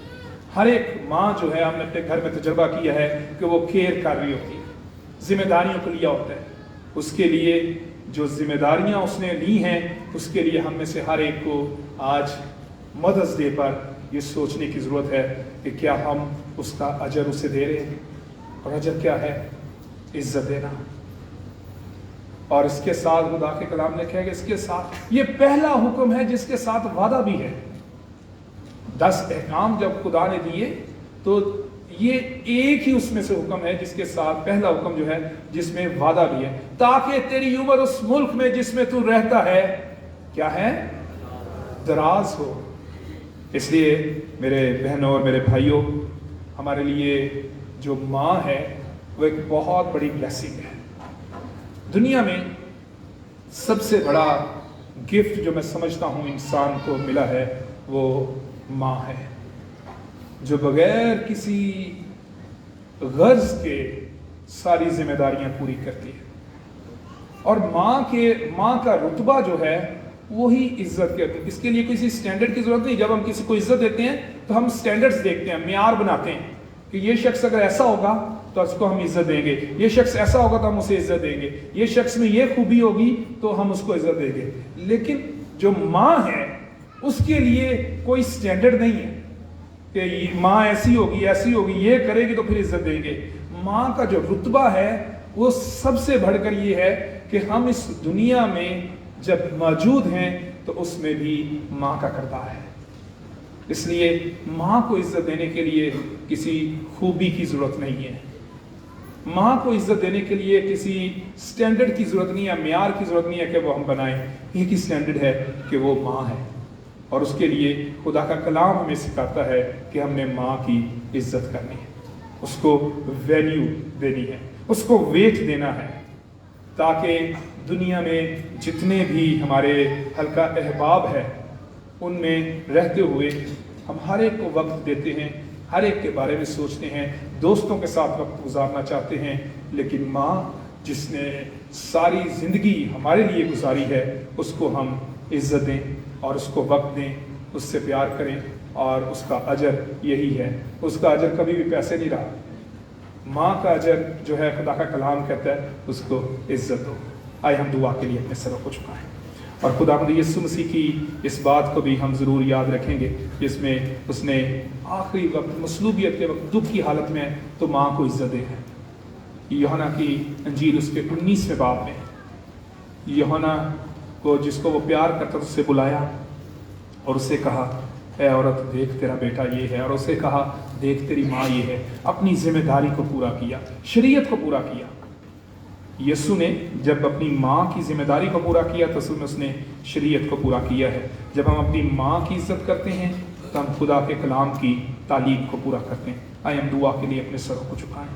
ہر ایک ماں جو ہے ہم نے اپنے گھر میں تجربہ کیا ہے کہ وہ کیئر کر رہی ہوتی ہے, ذمہ داریوں کو لیا ہوتا ہے. اس کے لیے جو ذمہ داریاں اس نے لی ہیں اس کے لیے ہم میں سے ہر ایک کو آج مدرس ڈے پر یہ سوچنے کی ضرورت ہے کہ کیا ہم اس کا اجر اسے دے رہے ہیں. اور اجر کیا ہے؟ عزت دینا. اور اس کے ساتھ خدا کے کلام نے کہا کہ اس کے ساتھ یہ پہلا حکم ہے جس کے ساتھ وعدہ بھی ہے. 10 احکام جب خدا نے دیے تو یہ ایک ہی اس میں سے حکم ہے جس کے ساتھ پہلا حکم جو ہے جس میں وعدہ بھی ہے, تاکہ تیری عمر اس ملک میں جس میں تو رہتا ہے کیا ہے؟ دراز ہو. اس لیے میرے بہنوں اور میرے بھائیوں, ہمارے لیے جو ماں ہے وہ ایک بہت بڑی بلیسنگ ہے. دنیا میں سب سے بڑا گفٹ جو میں سمجھتا ہوں انسان کو ملا ہے وہ ماں ہے, جو بغیر کسی غرض کے ساری ذمہ داریاں پوری کرتی ہے. اور ماں کا رتبہ جو ہے وہی عزت کے, اس کے لیے کسی سٹینڈرڈ کی ضرورت نہیں. جب ہم کسی کو عزت دیتے ہیں تو ہم سٹینڈرڈز دیکھتے ہیں, معیار بناتے ہیں کہ یہ شخص اگر ایسا ہوگا تو اس کو ہم عزت دیں گے, یہ شخص ایسا ہوگا تو ہم اسے عزت دیں گے, یہ شخص میں یہ خوبی ہوگی تو ہم اس کو عزت دیں گے. لیکن جو ماں ہے اس کے لیے کوئی سٹینڈرڈ نہیں ہے کہ ماں ایسی ہوگی, یہ کرے گی تو پھر عزت دیں گے. ماں کا جو رتبہ ہے وہ سب سے بڑھ کر یہ ہے کہ ہم اس دنیا میں جب موجود ہیں تو اس میں بھی ماں کا کردار ہے. اس لیے ماں کو عزت دینے کے لیے کسی خوبی کی ضرورت نہیں ہے, ماں کو عزت دینے کے لیے کسی سٹینڈرڈ کی ضرورت نہیں ہے, معیار کی ضرورت نہیں ہے کہ وہ ہم بنائیں. ایک ہی سٹینڈرڈ ہے کہ وہ ماں ہے, اور اس کے لیے خدا کا کلام ہمیں سکھاتا ہے کہ ہم نے ماں کی عزت کرنی ہے, اس کو ویلیو دینی ہے, اس کو ویٹ دینا ہے, تاکہ دنیا میں جتنے بھی ہمارے حلقہ احباب ہے ان میں رہتے ہوئے ہم ہر ایک کو وقت دیتے ہیں, ہر ایک کے بارے میں سوچتے ہیں, دوستوں کے ساتھ وقت گزارنا چاہتے ہیں. لیکن ماں جس نے ساری زندگی ہمارے لیے گزاری ہے اس کو ہم عزت دیں اور اس کو وقت دیں, اس سے پیار کریں اور اس کا اجر یہی ہے. اس کا اجر کبھی بھی پیسے نہیں رہا. ماں کا اجر جو ہے خدا کا کلام کہتا ہے اس کو عزت دو. آئے ہم دعا کے لیے اپنے سروں کو جھکائیں اور خداوند یسوع مسیح کی اس بات کو بھی ہم ضرور یاد رکھیں گے جس میں اس نے آخری وقت مصلوبیت کے وقت دکھ کی حالت میں تو ماں کو عزت دے ہے. یوحنا کی انجیل اس کے 19ویں باب میں یوحنا کو جس کو وہ پیار کرتا اس سے بلایا اور اسے کہا اے عورت دیکھ تیرا بیٹا یہ ہے, اور اسے کہا دیکھ تیری ماں یہ ہے. اپنی ذمہ داری کو پورا کیا, شریعت کو پورا کیا. یسوع نے جب اپنی ماں کی ذمہ داری کو پورا کیا تو اس نے شریعت کو پورا کیا ہے. جب ہم اپنی ماں کی عزت کرتے ہیں تو ہم خدا کے کلام کی تعلیم کو پورا کرتے ہیں. آئے ہم دعا کے لیے اپنے سروں کو جھکائیں.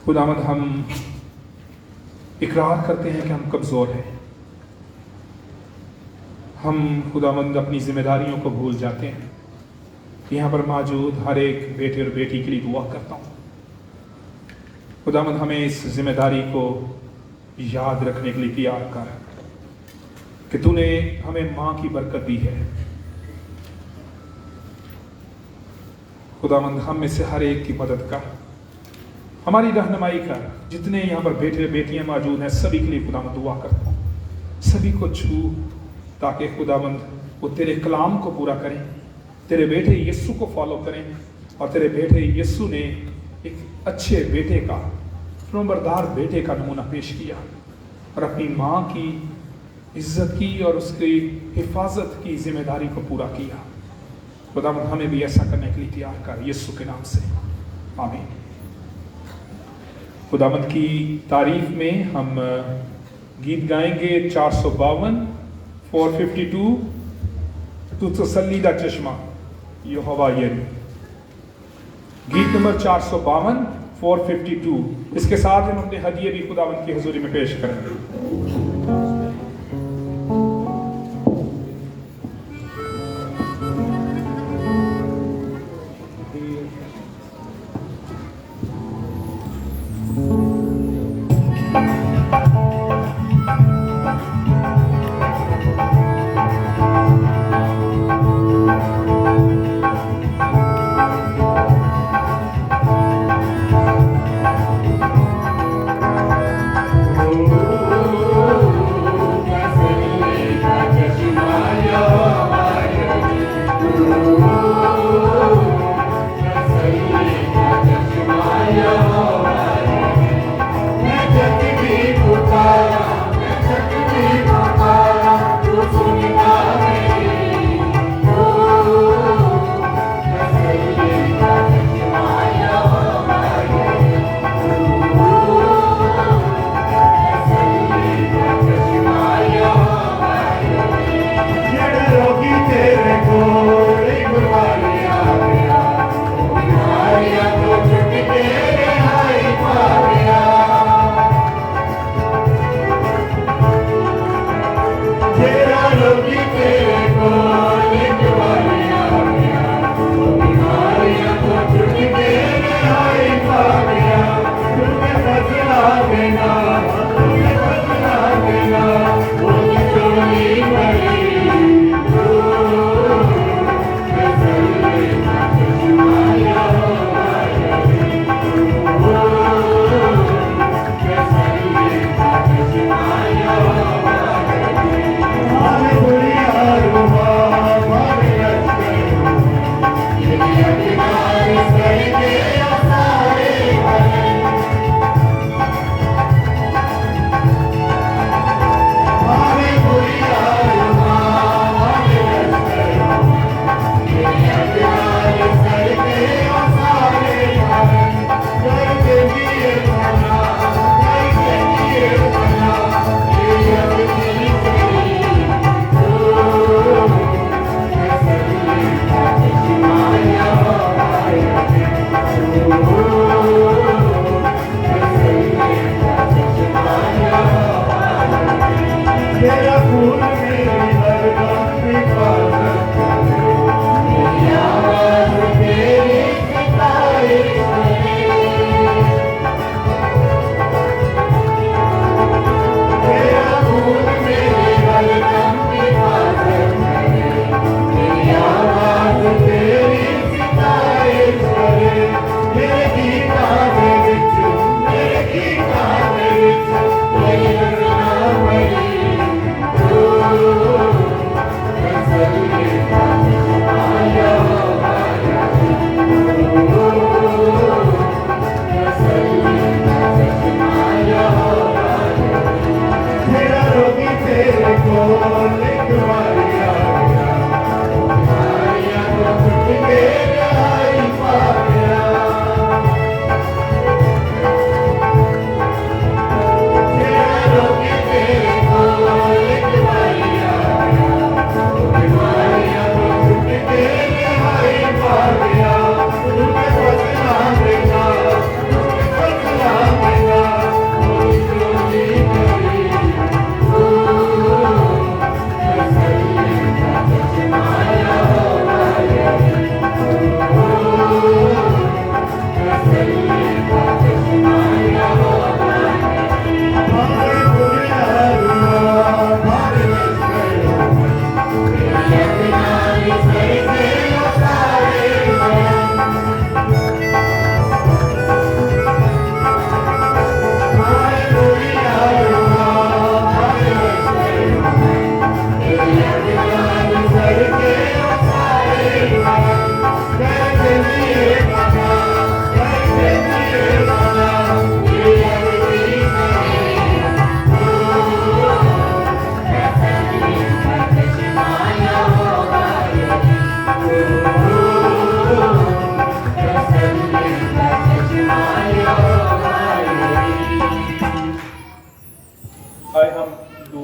خداوند ہم اقرار کرتے ہیں کہ ہم کمزور ہیں. ہم خداوند اپنی ذمہ داریوں کو بھول جاتے ہیں. یہاں پر موجود ہر ایک بیٹے اور بیٹی کے لیے دعا کرتا ہوں. خداوند ہمیں اس ذمہ داری کو یاد رکھنے کے لیے تیار کر کہ تو نے ہمیں ماں کی برکت دی ہے. خداوند ہم میں سے ہر ایک کی مدد کر, ہماری رہنمائی کر. جتنے یہاں پر بیٹے بیٹیاں موجود ہیں سبھی کے لیے خداوند دعا کرتا ہوں, سبھی کو چھو تاکہ خداوند وہ تیرے کلام کو پورا کریں, تیرے بیٹے یسوع کو فالو کریں. اور تیرے بیٹے یسوع نے ایک اچھے بیٹے کا, فرمانبردار بیٹے کا نمونہ پیش کیا اور اپنی ماں کی عزت کی اور اس کی حفاظت کی ذمہ داری کو پورا کیا. خداوند ہمیں بھی ایسا کرنے کے لیے تیار کر یسوع کے نام سے, آمین. خداوند کی تعریف میں ہم گیت گائیں گے 452 452 تو تسلی دا چشمہ یہوہ یری. گیت نمبر 452 452. اس کے ساتھ ہم اپنے ہدیے بھی خداوند کی حضوری میں پیش کریں گے. Oh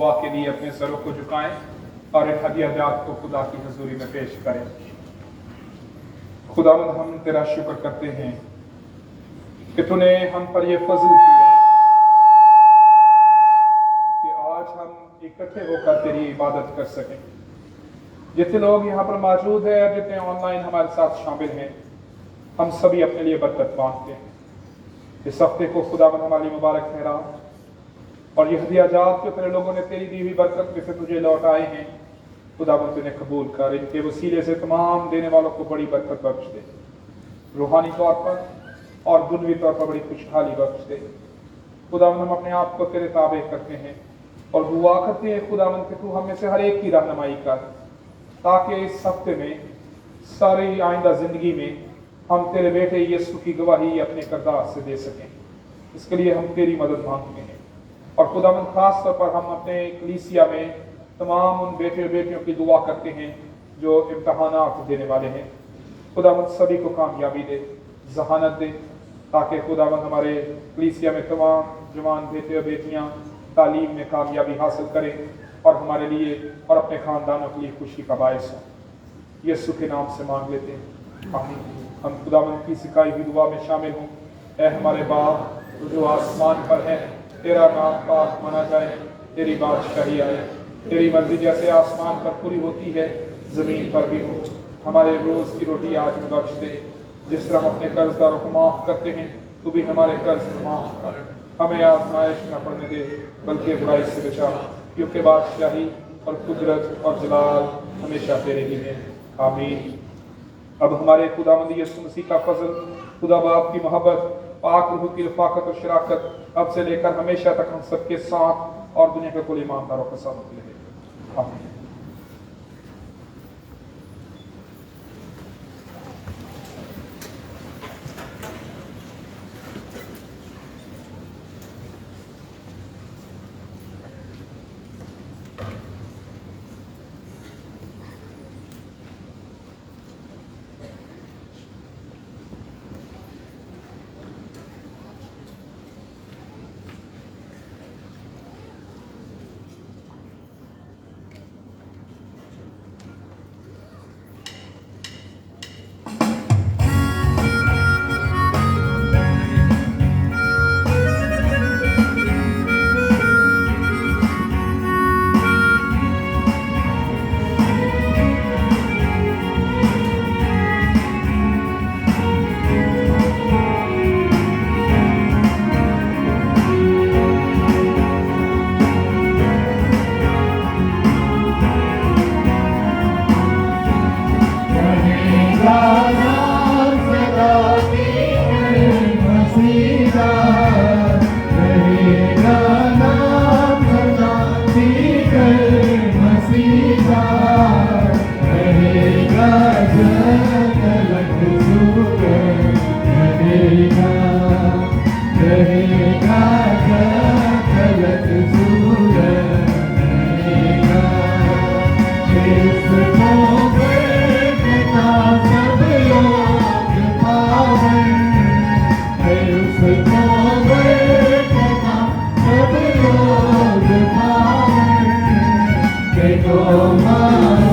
दुआ के लिए अपने सरों को झुकाएं और इन हदियात को खुदा की हजूरी में पेश करें। खुदावंद हम तेरा शुक्र करते हैं कि तूने हम पर यह फजल किया कि आज हम इकट्ठे होकर तेरी इबादत कर सकें। जितने लोग यहाँ पर मौजूद हैं और जितने ऑनलाइन हमारे साथ शामिल हैं, हम सभी अपने लिए बरकत मांगते हैं। इस हफ्ते को खुदावंद हमारी मुबारक ठहरा और ये हदियाजात जो तेरे लोगों ने तेरी दी हुई बरकत में से तुझे लौटाए हैं, खुदावंद तुझे कबूल कर। इनके वसीले से तमाम देने वालों को बड़ी बरकत बख्श दे, रूहानी तौर पर और दुनवी तौर पर बड़ी खुशहाली बख्श दे। खुदावंद हम अपने आप को तेरे ताबे करते हैं और दुआ करते हैं खुदावंद कि तू हमें से हर एक की रहनुमाई कर, ताकि इस हफ्ते में सारी आइंदा ज़िंदगी में हम तेरे बेटे यीशु की गवाही अपने किरदार से दे सकें। इसके लिए हम तेरी मदद मांगते हैं और खुदावंद खास तौर पर हम अपने कलीसिया में तमाम उन बेटे और बेटियों की दुआ करते हैं जो इम्तहानात देने वाले हैं। खुदावंद सभी को कामयाबी दे, जहानत दे, ताकि खुदावंद हमारे कलीसिया में तमाम जवान बेटे और बेटियां तालीम में कामयाबी हासिल करें और हमारे लिए और अपने ख़ानदानों के लिए खुशी का बायस हो। यीशु के नाम से मांग लेते हैं, आमीन। हम खुदावंद की सिखाई हुई दुआ में शामिल हों। ऐ हमारे बाप जो आसमान पर है, तेरा नाम पाक माना जाए, तेरी बादशाही आए, तेरी मर्जी जैसे आसमान पर पूरी होती है ज़मीन पर भी हो। हमारे रोज़ की रोटी आज में बख्श दे, जिस तरह हम अपने कर्जदारों को माफ़ करते हैं, तू भी हमारे कर्ज को माफ़ कर। हमें आज़माइश न पड़ने दे, बल्कि बुराई से बचा, क्योंकि बादशाही और कुदरत और जलाल हमेशा तेरे ही है, आमीन। अब हमारे खुदावंद यीशु मसीह का फजल, खुदा बाप की मोहब्बत, पाक रूह की रफ़ाकत और शराकत अब से लेकर हमेशा तक हम सबके साथ और दुनिया के कुल ईमानदारों के साथ रहे, आमीन। Oh, my